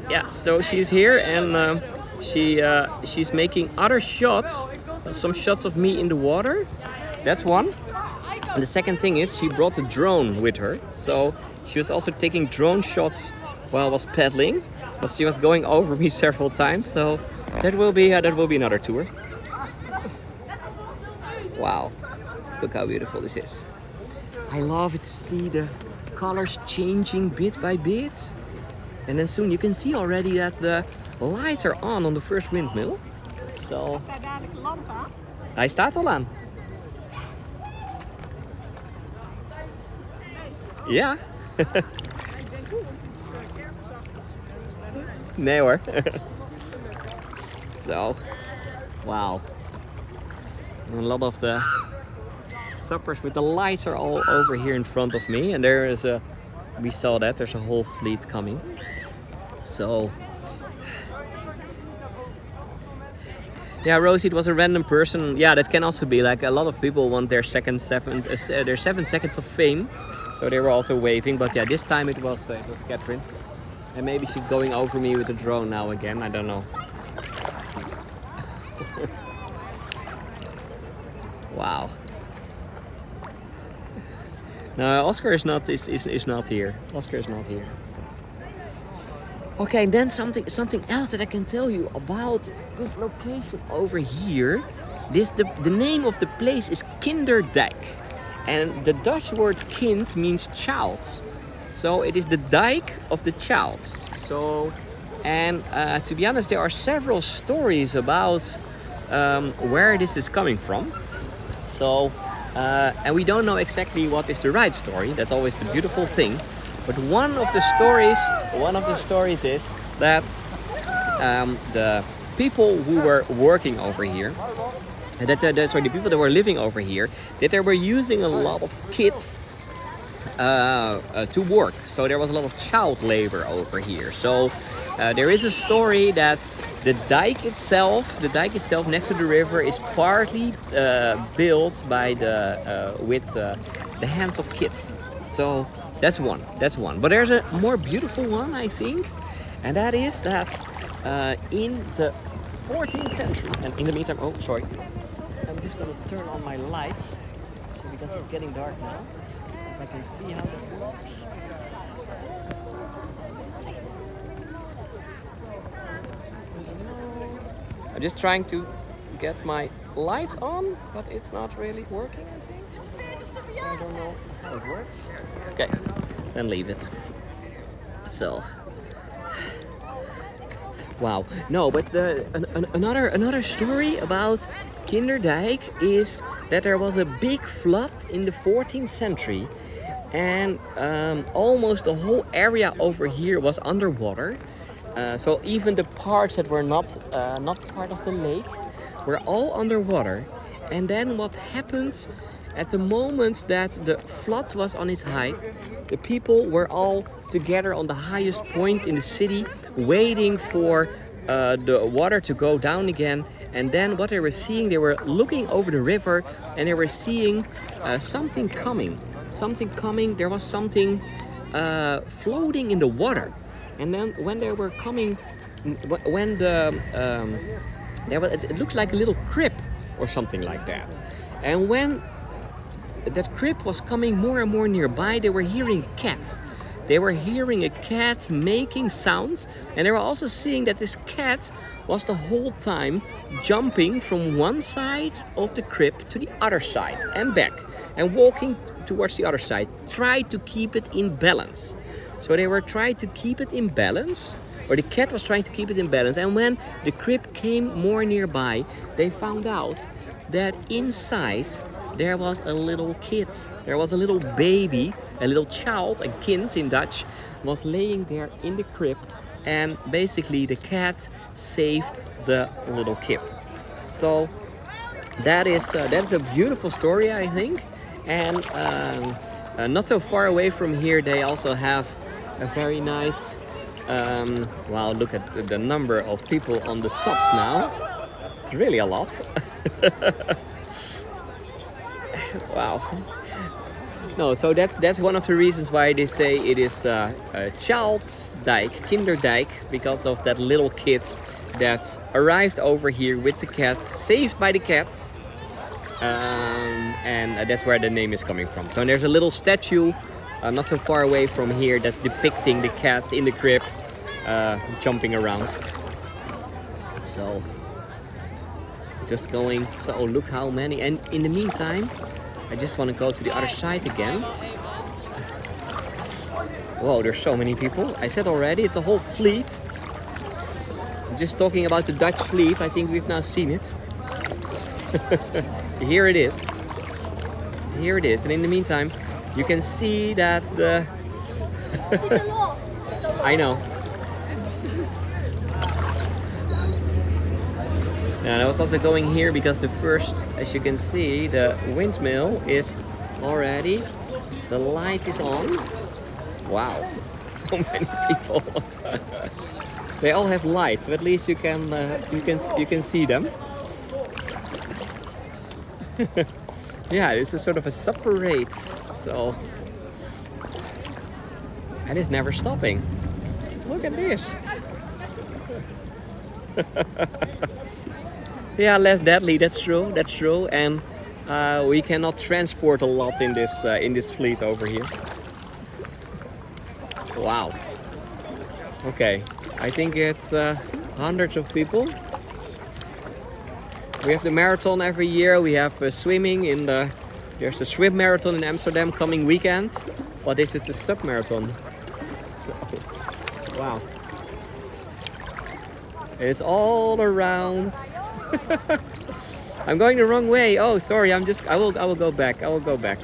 Yeah, so she's here and she's making other shots, some shots of me in the water. That's one. And the second thing is she brought a drone with her, so she was also taking drone shots while I was paddling. But she was going over me several times, so that will be another tour. Wow, look how beautiful this is. I love it to see the colors changing bit by bit. And then soon you can see already that the lights are on the first windmill. So, hij staat al aan. Ja. Nee hoor. So, wow. And a lot of the suppers with the lights are all over here in front of me, and there is we saw that there's a whole fleet coming. So yeah, Rosie, it was a random person. Yeah, that can also be like a lot of people want their 7 seconds of fame, so they were also waving. But yeah, this time it was Catherine, and maybe she's going over me with the drone now again. I don't know. Wow. No, Oscar is not here. Oscar is not here. So. Okay, and then something else that I can tell you about this location over here. The name of the place is Kinderdijk, and the Dutch word kind means child. So it is the dike of the child. So, and to be honest, there are several stories about where this is coming from. So, and we don't know exactly what is the right story. That's always the beautiful thing. But one of the stories is that the people who were working over here, the people that were living over here, that they were using a lot of kids to work. So there was a lot of child labor over here. So there is a story that the dike itself next to the river is partly built by with the hands of kids. So that's one. But there's a more beautiful one, I think, and that is that in the 14th century. And in the meantime, oh sorry, I'm just gonna turn on my lights because it's getting dark now. If I can see how that works. I'm just trying to get my lights on, but it's not really working, I think. I don't know how it works. Okay, then leave it. So, wow. No, but another story about Kinderdijk is that there was a big flood in the 14th century, and almost the whole area over here was underwater. So even the parts that were not part of the lake were all underwater. And then what happened at the moment that the flood was on its height, the people were all together on the highest point in the city, waiting for the water to go down again. And then what they were seeing, they were looking over the river and they were seeing something coming. There was something floating in the water. And then when they were coming, when it looked like a little crib or something like that. And when that crib was coming more and more nearby, they were hearing cats. They were hearing a cat making sounds, and they were also seeing that this cat was the whole time jumping from one side of the crib to the other side and back, and walking towards the other side, tried to keep it in balance. So they were trying to keep it in balance, or the cat was trying to keep it in balance. And when the crib came more nearby, they found out that inside there was a little kid. There was a little baby, a little child, a kind in Dutch, was laying there in the crib, and basically the cat saved the little kid. So that is a beautiful story, I think. And not so far away from here, they also have a very nice. Wow! Look at the number of people on the subs now. It's really a lot. Wow. No, so that's one of the reasons why they say it is a Childsdijk, Kinderdijk, because of that little kid that arrived over here with the cat, saved by the cat, and that's where the name is coming from. So there's a little statue not so far away from here that's depicting the cat in the crib jumping around. So just going. So look how many, and in the meantime, I just want to go to the other side again. Whoa, there's so many people. I said already, it's a whole fleet. Just talking about the Dutch fleet, I think we've now seen it. Here it is. Here it is. And in the meantime, you can see that the... I know. And I was also going here because the first, as you can see, the windmill is already, the light is on. Wow, so many people. They all have lights, but at least you can see them. Yeah, it's a sort of a sub parade. So, and it's never stopping. Look at this. Yeah, less deadly. That's true. That's true. And we cannot transport a lot in this fleet over here. Wow. Okay, I think it's hundreds of people. We have the marathon every year. We have swimming in the. There's a swim marathon in Amsterdam coming weekend, but this is the sub marathon. So, wow. It's all around. I'm going the wrong way. Oh, sorry. I will go back. I will go back.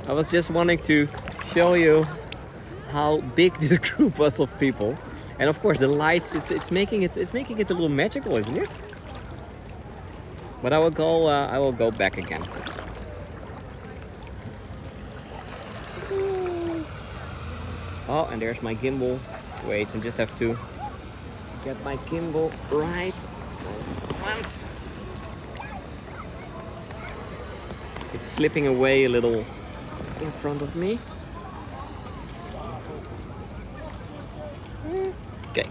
I was just wanting to show you how big this group was of people, and of course the lights. It's making it a little magical, isn't it? But I will go back again. Oh, and there's my gimbal. Wait, I just have to get my gimbal right. Once. It's slipping away a little in front of me. Okay.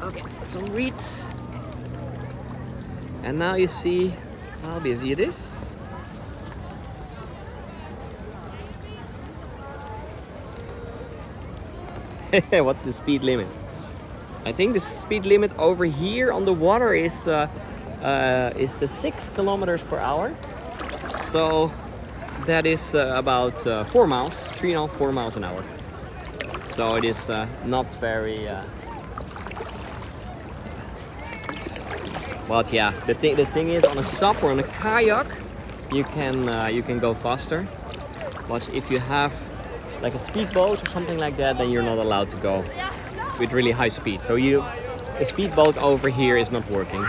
Okay, some reeds. And now you see how busy it is. What's the speed limit? I think the speed limit over here on the water is 6 kilometers per hour. So that is about 4 miles, 3.5-4 miles an hour. So it is not very. But yeah, the thing is, on a SUP or on a kayak, you can go faster. But if you have like a speedboat or something like that, then you're not allowed to go with really high speed. So the speedboat over here is not working.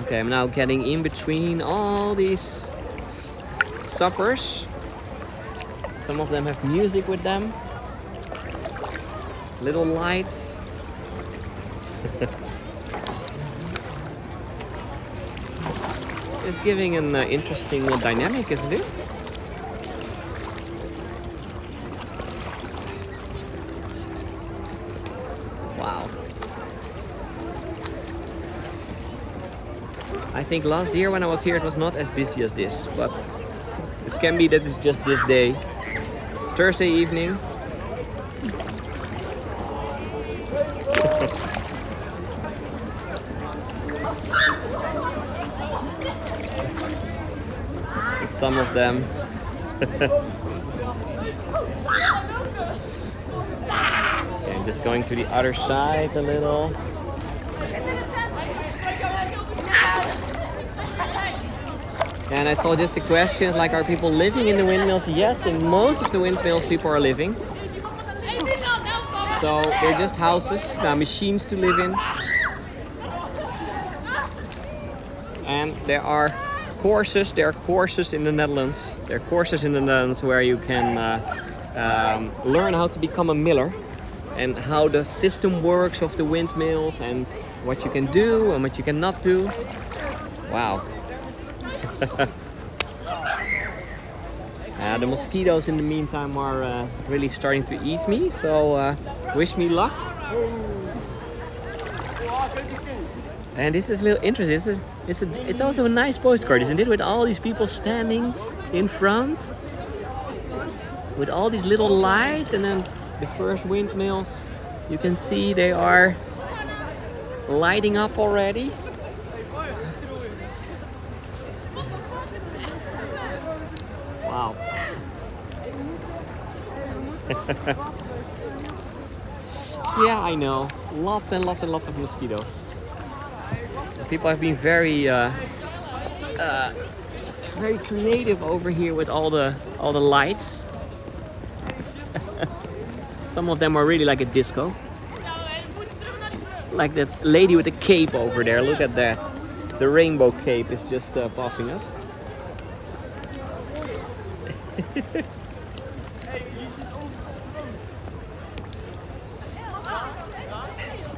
Okay, I'm now getting in between all these suppers. Some of them have music with them. Little lights. It's giving an interesting dynamic, isn't it? Wow. I think last year when I was here it was not as busy as this, but it can be that it's just this day. Thursday evening. Some of them. Okay, I'm just going to the other side a little. And I saw just a question like, are people living in the windmills? Yes, in most of the windmills people are living. So they're just houses, machines to live in. And there are courses in the Netherlands. There are courses in the Netherlands where you can learn how to become a miller and how the system works of the windmills and what you can do and what you cannot do. Wow. The mosquitoes in the meantime are really starting to eat me, so wish me luck. And this is a little interesting. It's also a nice postcard, isn't it? With all these people standing in front, with all these little lights, and then the first windmills. You can see they are lighting up already. Wow. Yeah, I know. Lots and lots and lots of mosquitoes. People have been very creative over here with all the lights. Some of them are really like a disco. Like that lady with the cape over there. Look at that. The rainbow cape is just passing us.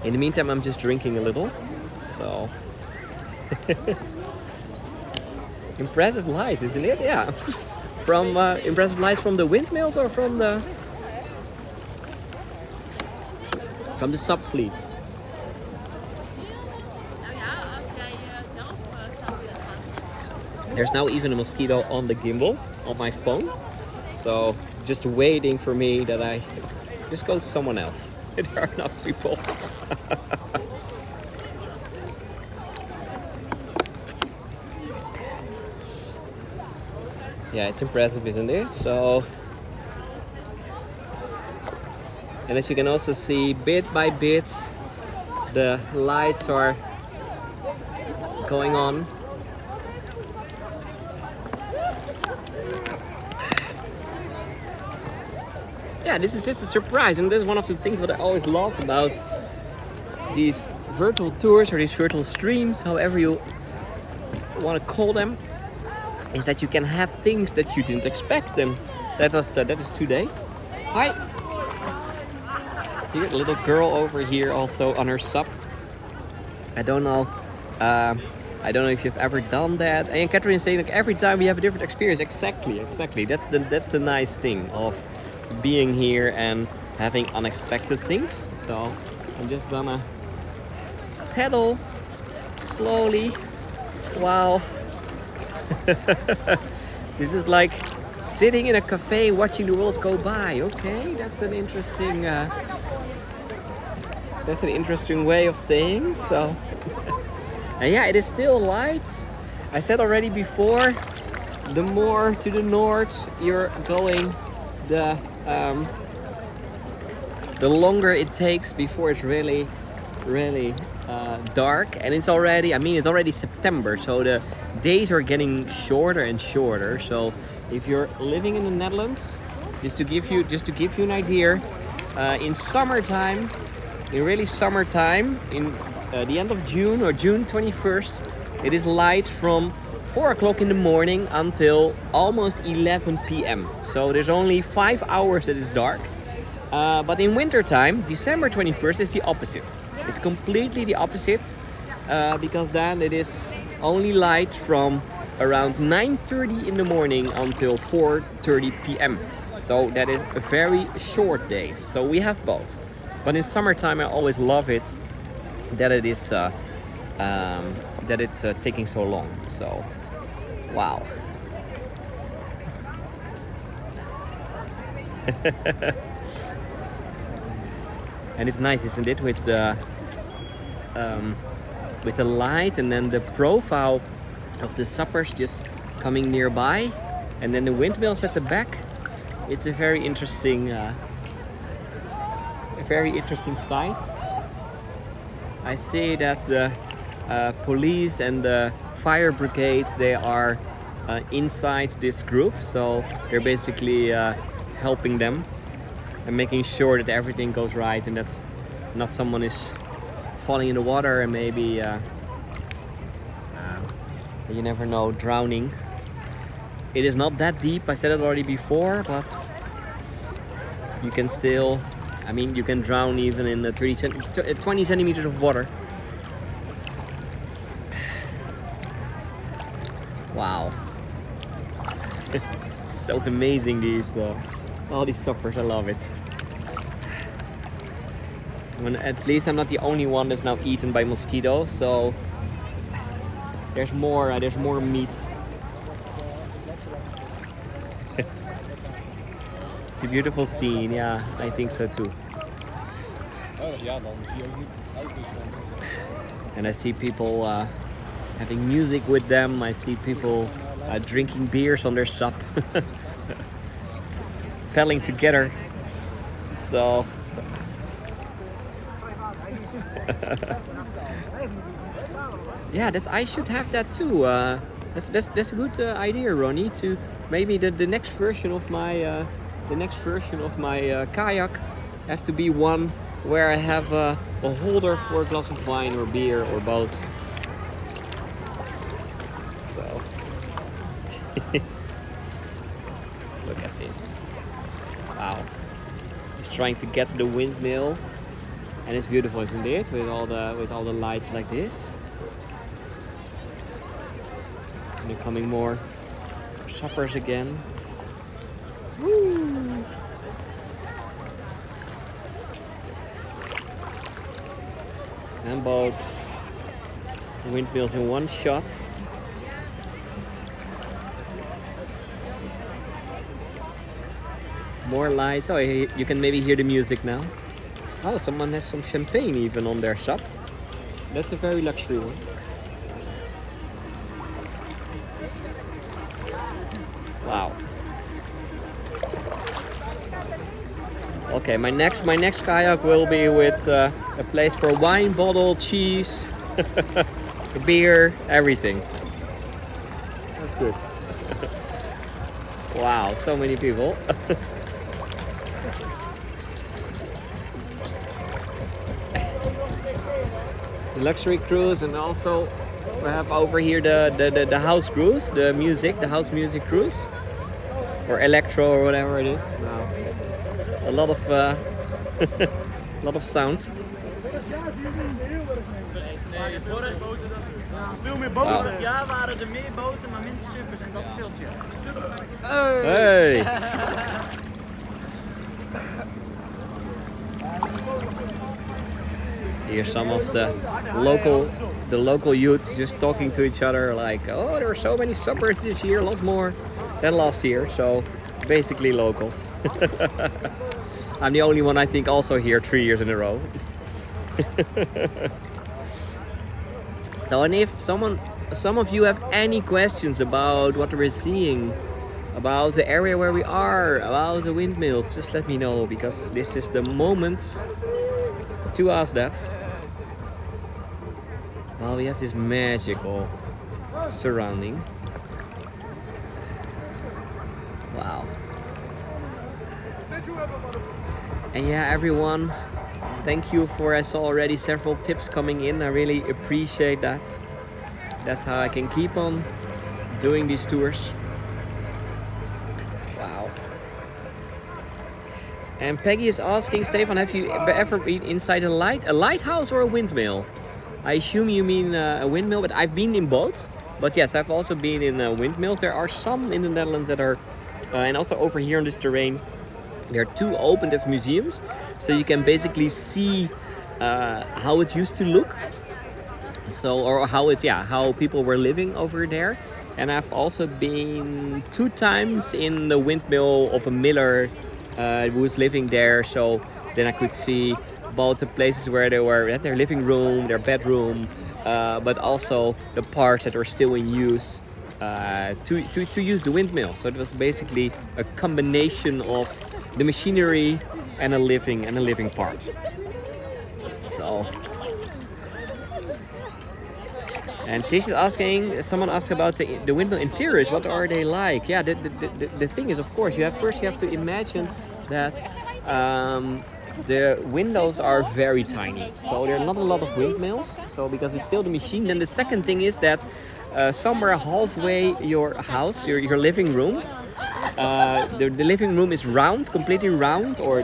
In the meantime, I'm just drinking a little. So impressive lights, isn't it? Yeah. From impressive lights from the windmills or from the subfleet. There's now even a mosquito on the gimbal on my phone. So just waiting for me that I just go to someone else. There are enough people. Yeah, it's impressive, isn't it? So, and as you can also see, bit by bit, the lights are going on. Yeah, this is just a surprise, and this is one of the things that I always love about these virtual tours or these virtual streams, however you want to call them, is that you can have things that you didn't expect, and that is today. Hi. Here, a little girl over here also on her sub. I don't know if you've ever done that. And Catherine is saying like every time we have a different experience. Exactly. That's the nice thing of being here and having unexpected things. So I'm just gonna pedal slowly. Wow. This is like sitting in a cafe watching the world go by. Okay, that's an interesting way of saying. So and yeah, it is still light. I said already before, the more to the north you're going, the longer it takes before it's really dark. And it's already September, so the days are getting shorter and shorter. So if you're living in the Netherlands, just to give you an idea, in summertime, in the end of June or June 21st, it is light from 4 o'clock in the morning until almost 11 p.m. So there's only 5 hours that it's dark. But in winter time, December 21st is the opposite. It's completely the opposite because then it is only light from around 9:30 in the morning until 4:30 p.m. So that is a very short days. So we have both. But in summertime, I always love it that it is that it's taking so long. So wow. And it's nice, isn't it, with the light and then the profile of the suppers just coming nearby, and then the windmills at the back. It's a very interesting sight. I see that the police and the fire brigade, they are inside this group, so they're basically helping them and making sure that everything goes right and that not someone is falling in the water and maybe you never know, drowning. It is not that deep, I said it already before, but you can still, I mean, you can drown even in the 20 centimeters of water. Wow. So amazing, these all these suppers, I love it. At least I'm not the only one that's now eaten by mosquitoes, so there's more meat. It's a beautiful scene, yeah, I think so too. And I see people having music with them. I see people drinking beers on their sup, paddling together. So yeah, I should have that too. That's a good idea, Ronnie. To maybe the next version of my kayak has to be one where I have a holder for a glass of wine or beer or both. So look at this. Wow. He's trying to get to the windmill, and it's beautiful, isn't it? With all the lights like this. And there are coming more suppers again. Woo! And both windmills in one shot. More lights. Oh, you can maybe hear the music now. Oh, someone has some champagne even on their shop. That's a very luxury one. Wow. Okay, my next kayak will be with a place for wine bottle, cheese, beer, everything. That's good. Wow, so many people. Luxury cruise, and also we have over here the house cruise, the house music cruise, or electro or whatever it is. Wow. A lot of lot of sound. Wow. Ja, waren er meer boten, maar minder suppers en dat scheelt je. Hey! Here's some of the local youths just talking to each other like, oh, there are so many suppers this year, a lot more than last year. So basically locals. I'm the only one, I think, also here 3 years in a row. So, and if some of you have any questions about what we're seeing, about the area where we are, about the windmills, just let me know, because this is the moment to ask that. Well, we have this magical surrounding. Wow. And yeah, everyone, thank you for, I saw already several tips coming in. I really appreciate that. That's how I can keep on doing these tours. Wow. And Peggy is asking, Stefan, have you ever been inside a lighthouse or a windmill? I assume you mean a windmill, but I've been in both. But yes, I've also been in windmills. There are some in the Netherlands that are, and also over here on this terrain, they're too open as museums. So you can basically see how it used to look. So, or how people were living over there. And I've also been 2 times in the windmill of a miller who was living there. So then I could see both the places where they were at their living room, their bedroom, but also the parts that were still in use to use the windmill. So it was basically a combination of the machinery and a living part. So. And Tish is asking, someone asked about the windmill interiors. What are they like? Yeah, the thing is, of course, you have to imagine that the windows are very tiny. So there are not a lot of windmills. So because it's still the machine. Then the second thing is that somewhere halfway your house, your living room, the living room is round, completely round, or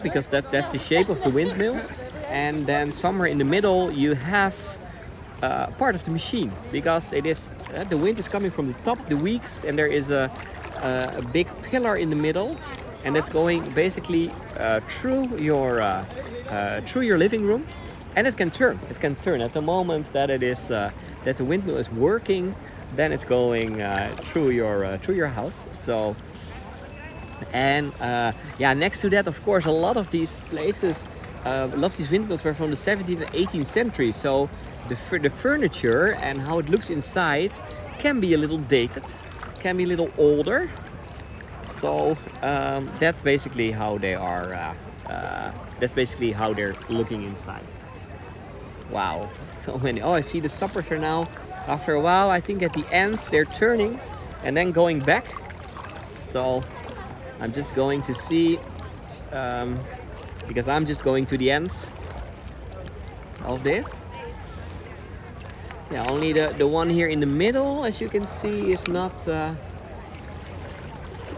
because that's the shape of the windmill. And then somewhere in the middle you have part of the machine, because it is the wind is coming from the top, the wings, and there is a big pillar in the middle, and that's going basically through your living room, and it can turn. It can turn at the moment that it is that the windmill is working. Then it's going through your house. So, and next to that, of course, a lot of these places, a lot of these windmills were from the 17th and 18th century. So the furniture and how it looks inside can be a little dated, can be a little older. So that's basically how they are. That's basically how they're looking inside. Wow, so many. Oh, I see the suppers are now. After a while, I think at the end they're turning and then going back. So I'm just going to see, because I'm just going to the end of this. Yeah, only the one here in the middle, as you can see, is not...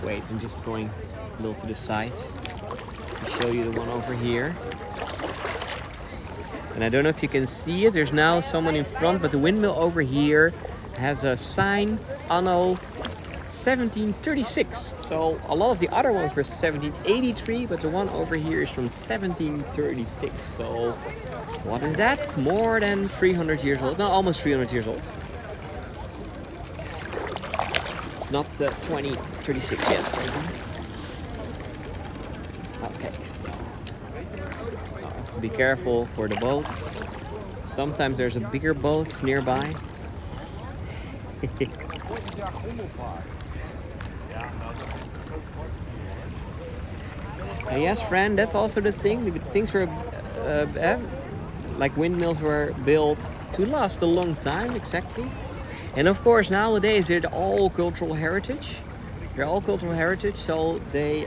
Wait, I'm just going a little to the side to show you the one over here. And I don't know if you can see it, there's now someone in front, but the windmill over here has a sign, anno 1736. So a lot of the other ones were 1783, but the one over here is from 1736. So what is that? More than 300 years old. No, almost 300 years old. It's not 2036 yet. So. Okay, so I have to be careful for the boats. Sometimes there's a bigger boat nearby. Yes, friend, that's also the thing. Things were like windmills were built to last a long time, exactly. And of course, nowadays they're all cultural heritage. They're all cultural heritage, so they.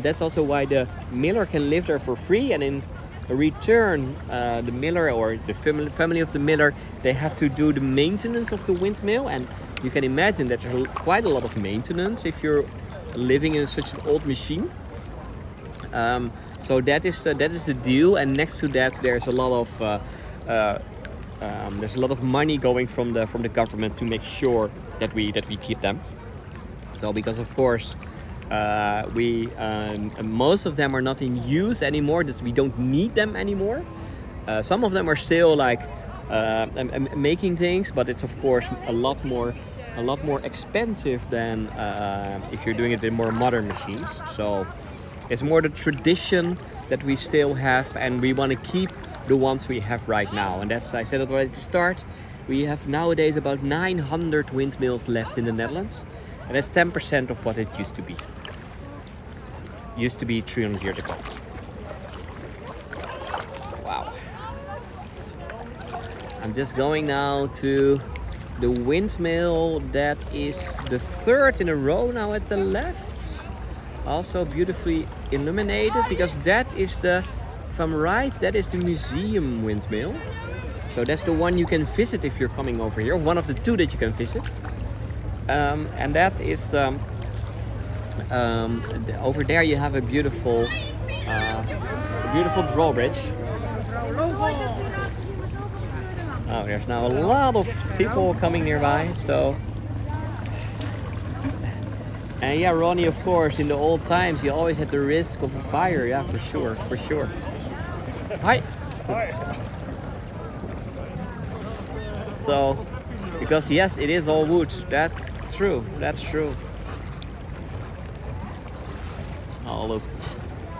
That's also why the miller can live there for free, and in return, the miller or the family of the miller, they have to do the maintenance of the windmill. And you can imagine that there's quite a lot of maintenance if you're living in such an old machine. So that is the deal. And next to that, there's a lot of money going from the government to make sure that we keep them. So because of course. Most of them are not in use anymore. We don't need them anymore. Some of them are still like making things, but it's of course a lot more expensive than if you're doing it with more modern machines. So it's more the tradition that we still have, and we want to keep the ones we have right now. And that's, I said it already to start, we have nowadays about 900 windmills left in the Netherlands, and that's 10% of what it used to be. Used to be 300 years ago. Wow. I'm just going now to the windmill that is the third in a row now at the left. Also beautifully illuminated, because that is the, if I'm right, that is the museum windmill. So that's the one you can visit if you're coming over here, one of the two that you can visit. And that is Over there you have a beautiful drawbridge. Oh, there's now a lot of people coming nearby, so... And yeah, Ronnie, of course, in the old times, you always had the risk of a fire. Yeah, for sure, for sure. Hi! Hi. So, because yes, it is all wood. That's true, that's true. Oh, look.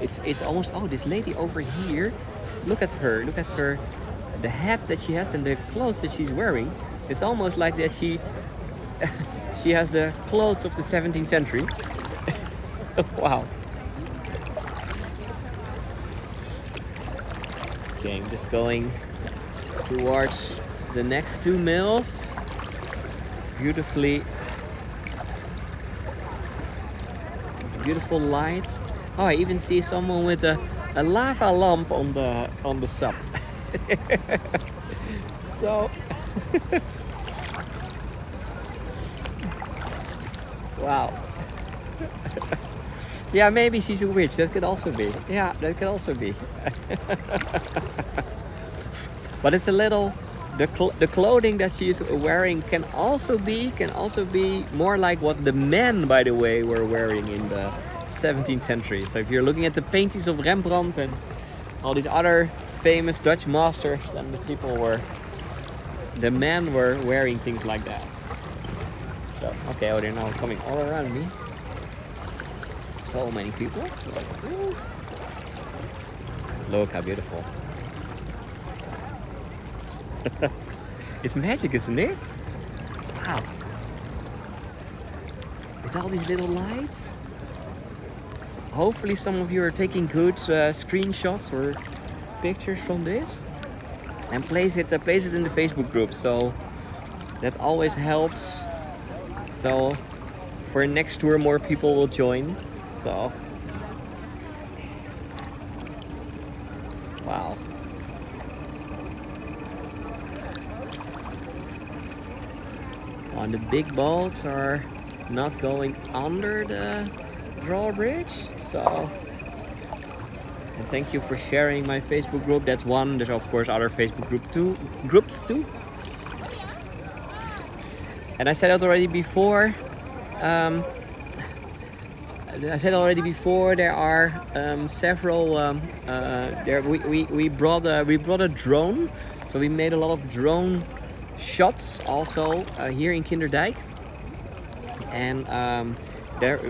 It's almost... Oh, this lady over here. Look at her, look at her. The hat that she has and the clothes that she's wearing. It's almost like that she has the clothes of the 17th century. Wow. Okay, I'm just going towards the next two mills. Beautiful light. Oh, I even see someone with a lava lamp on the sub. So wow. Yeah, maybe she's a witch. That could also be. Yeah, that could also be. But it's a little... The clothing that she's wearing can also be more like what the men, by the way, were wearing in the 17th century. So if you're looking at the paintings of Rembrandt and all these other famous Dutch masters, then the men were wearing things like that. So, okay, oh, they're now coming all around me. So many people. Look how beautiful. It's magic, isn't it? Wow. With all these little lights. Hopefully some of you are taking good screenshots or pictures from this. And place it in the Facebook group, so that always helps. So for next tour more people will join. So wow. And the big balls are not going under the drawbridge, so... And thank you for sharing my Facebook group. That's one. There's of course other Facebook groups too. And I said it already before. There are several. We brought a drone, so we made a lot of drone shots also here in Kinderdijk. And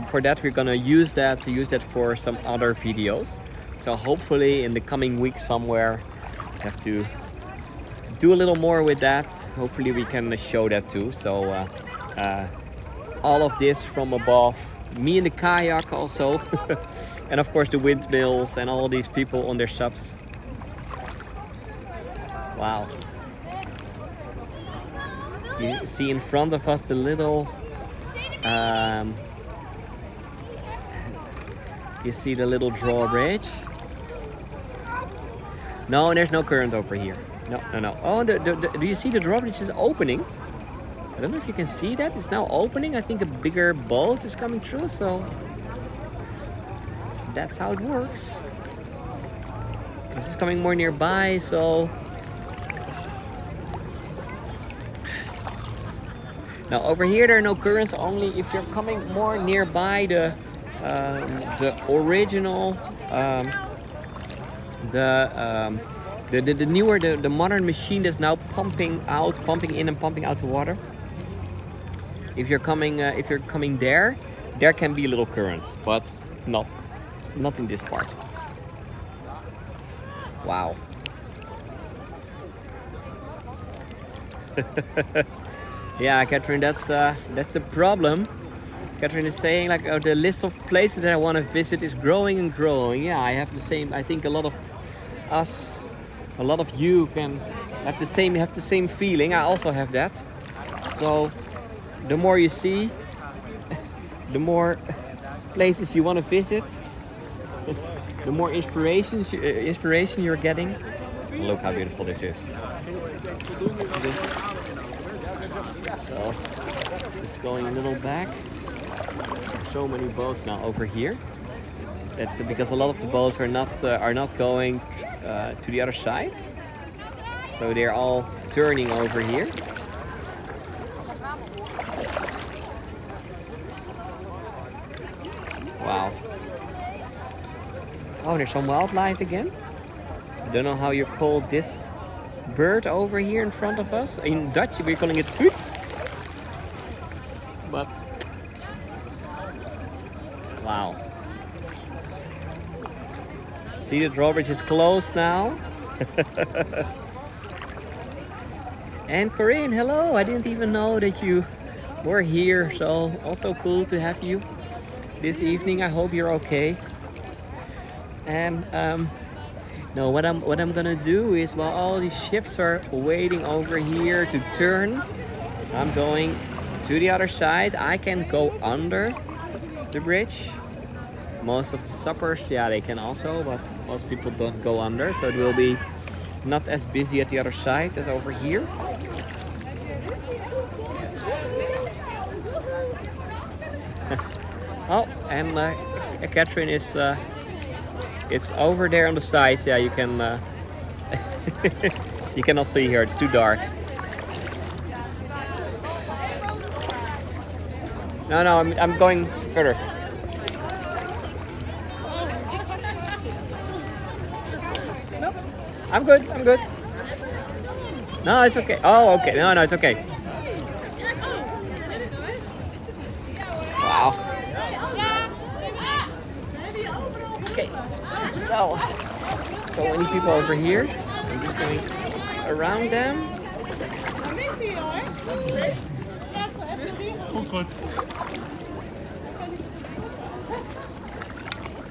for that we're gonna use that for some other videos. So hopefully in the coming week somewhere, I have to do a little more with that. Hopefully we can show that too. So all of this from above, me in the kayak also, and of course the windmills and all these people on their subs. Wow. You see in front of us the little you see the little drawbridge. No, there's no current over here. No. Oh, do you see the drawbridge is opening? I don't know if you can see that. It's now opening. I think a bigger boat is coming through, so that's how it works. I'm just coming more nearby, so... Now over here there are no currents, only if you're coming more nearby the original, the newer, the modern machine that's now pumping in and pumping out the water. If you're coming there can be little currents, but not in this part. Wow. Yeah, Catherine, that's a problem. Catherine is saying like the list of places that I want to visit is growing and growing. Yeah, I have the same. I think a lot of us, a lot of you can have the same feeling. I also have that. So the more you see, the more places you want to visit, the more inspiration you're getting. Look how beautiful this is. So just going a little back. So many boats now over here. That's because a lot of the boats are not going to the other side. So they're all turning over here. Wow. Oh, there's some wildlife again. I don't know how you call this bird over here in front of us. In Dutch we're calling it voet. But wow. See, the drawbridge is closed now. And Corinne, hello! I didn't even know that you were here, so also cool to have you this evening. I hope you're okay. And no, what I'm gonna do is, while all these ships are waiting over here to turn, I'm going to the other side. I can go under the bridge. Most of the suppers, yeah, they can also, but most people don't go under, so it will be not as busy at the other side as over here. Oh, and Catherine is it's over there on the side. Yeah, you can you cannot see her. It's too dark. No, I'm going further. I'm good. No, it's okay. Oh, okay. No, it's okay. Wow. Okay. So many people over here. I'm just going around them.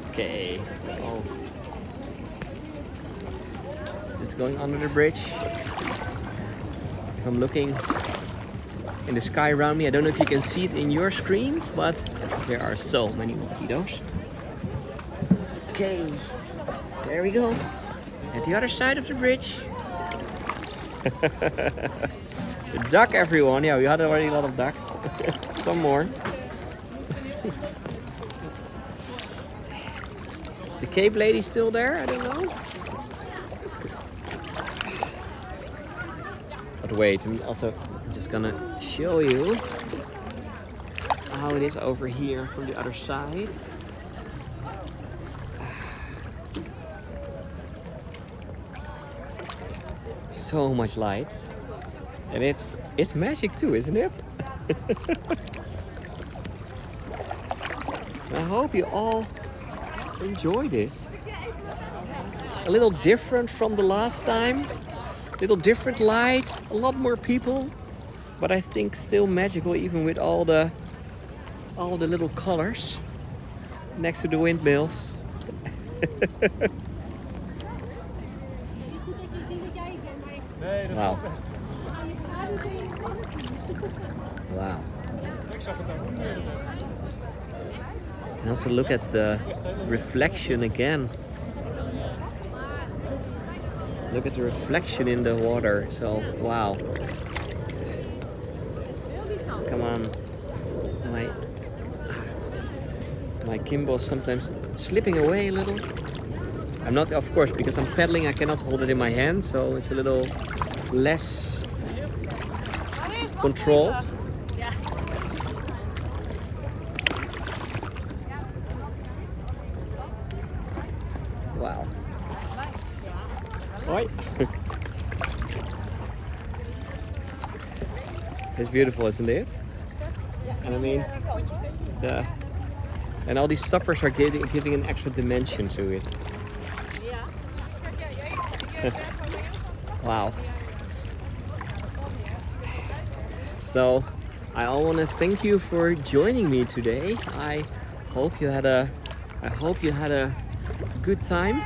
Okay, so just going under the bridge. If I'm looking in the sky around me, I don't know if you can see it in your screens, but there are so many mosquitoes. Okay, there we go. At the other side of the bridge. The duck, everyone. Yeah, we had already a lot of ducks. Some more. Is the Cape Lady still there? I don't know. But wait, I'm also just gonna show you how it is over here from the other side. So much light, and it's magic too, isn't it? I hope you all enjoy this. A little different from the last time, little different lights, a lot more people, but I think still magical, even with all the little colors next to the windmills. Wow. Wow. And also look at the reflection again. Look at the reflection in the water. So, wow. Come on. My gimbal is sometimes slipping away a little. I'm not, of course, because I'm paddling, I cannot hold it in my hand, so it's a little less controlled. Wow. Oi. It's beautiful, isn't it? And I mean, and all these suppers are giving an extra dimension to it. Wow. So I want to thank you for joining me today. I hope you had a good time.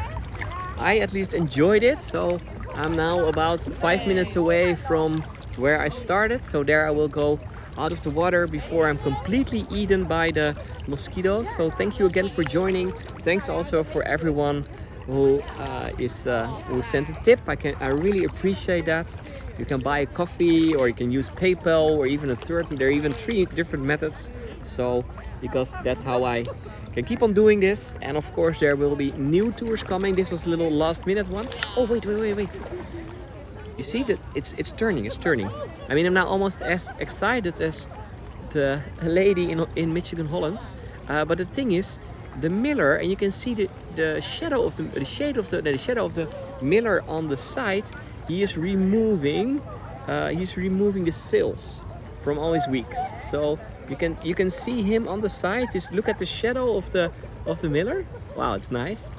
I at least enjoyed it. So I'm now about 5 minutes away from where I started. So there I will go out of the water before I'm completely eaten by the mosquitoes. So thank you again for joining. Thanks also for everyone who sent a tip. I really appreciate that. You can buy a coffee, or you can use PayPal, or even a third. There are even 3 different methods. So because that's how I can keep on doing this. And of course there will be new tours coming. This was a little last minute one. Oh wait. You see that it's turning. I mean, I'm now almost as excited as the lady in Michigan, Holland. But the thing is, the miller, and you can see the shadow of the miller on the side. He is removing the sails from all his weeks. So you can see him on the side. Just look at the shadow of the miller. Wow, it's nice.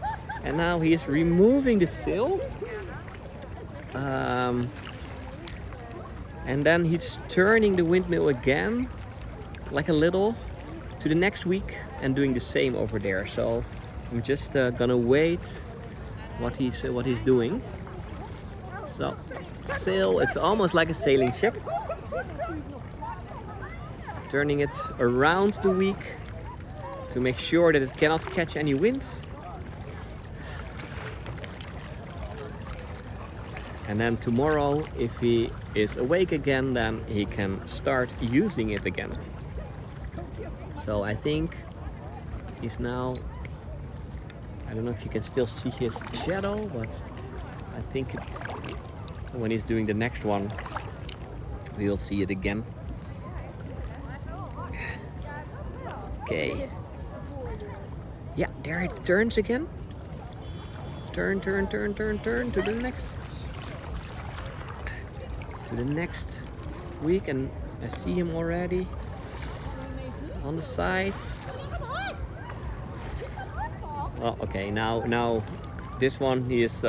And now he is removing the sail. And then he's turning the windmill again, like a little, to the next week, and doing the same over there. So I'm just gonna wait what he's doing. So sail, it's almost like a sailing ship. Turning it around the week to make sure that it cannot catch any wind. And then tomorrow, if he is awake again, then he can start using it again. So I think he's now, I don't know if you can still see his shadow, but I think when he's doing the next one, we'll see it again. Okay. Yeah, there it turns again. Turn to the next week, and I see him already on the side. Oh, okay. Now this one, he is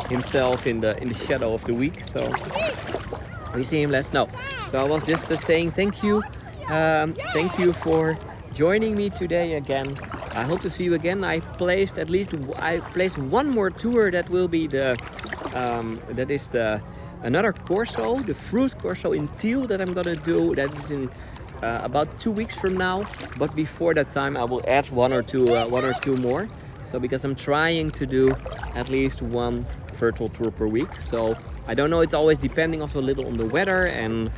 himself in the shadow of the week, so we see him less. No. So I was just saying thank you for joining me today again. I hope to see you again. I placed one more tour. That will be another corso, the fruit corso in teal that I'm gonna do. That is in about 2 weeks from now. But before that time, I will add one or two more. So because I'm trying to do at least one virtual tour per week. So I don't know. It's always depending also a little on the weather and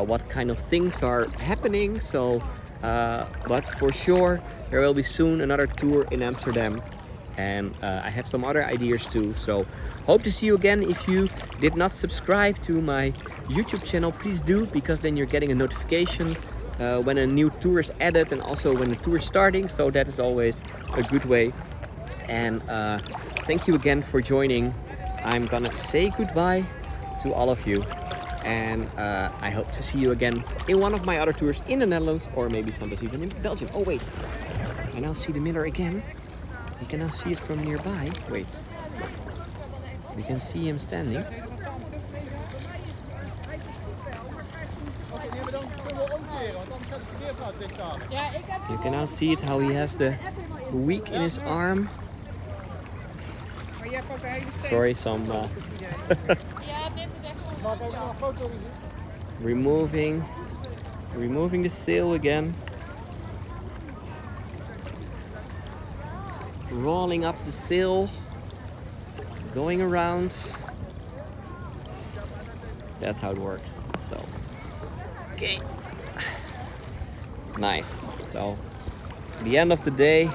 what kind of things are happening. So, but for sure there will be soon another tour in Amsterdam. And I have some other ideas too. So hope to see you again. If you did not subscribe to my YouTube channel, please do, because then you're getting a notification when a new tour is added, and also when the tour is starting. So that is always a good way. And thank you again for joining. I'm gonna say goodbye to all of you, and I hope to see you again in one of my other tours in the Netherlands, or maybe sometimes even in Belgium. Oh wait, I now see the miller again. You can now see it from nearby. Wait, we can see him standing. You can now see it, how he has the week in his arm. Sorry, some removing the sail again. Rolling up the sail, going around. That's how it works. So, okay, nice. So, the end of the day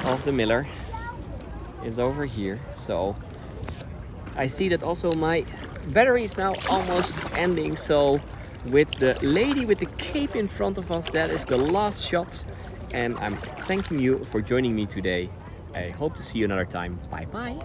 of the miller is over here. So, I see that also my battery is now almost ending. So, with the lady with the cape in front of us, that is the last shot. And I'm thanking you for joining me today. I hope to see you another time. Bye bye.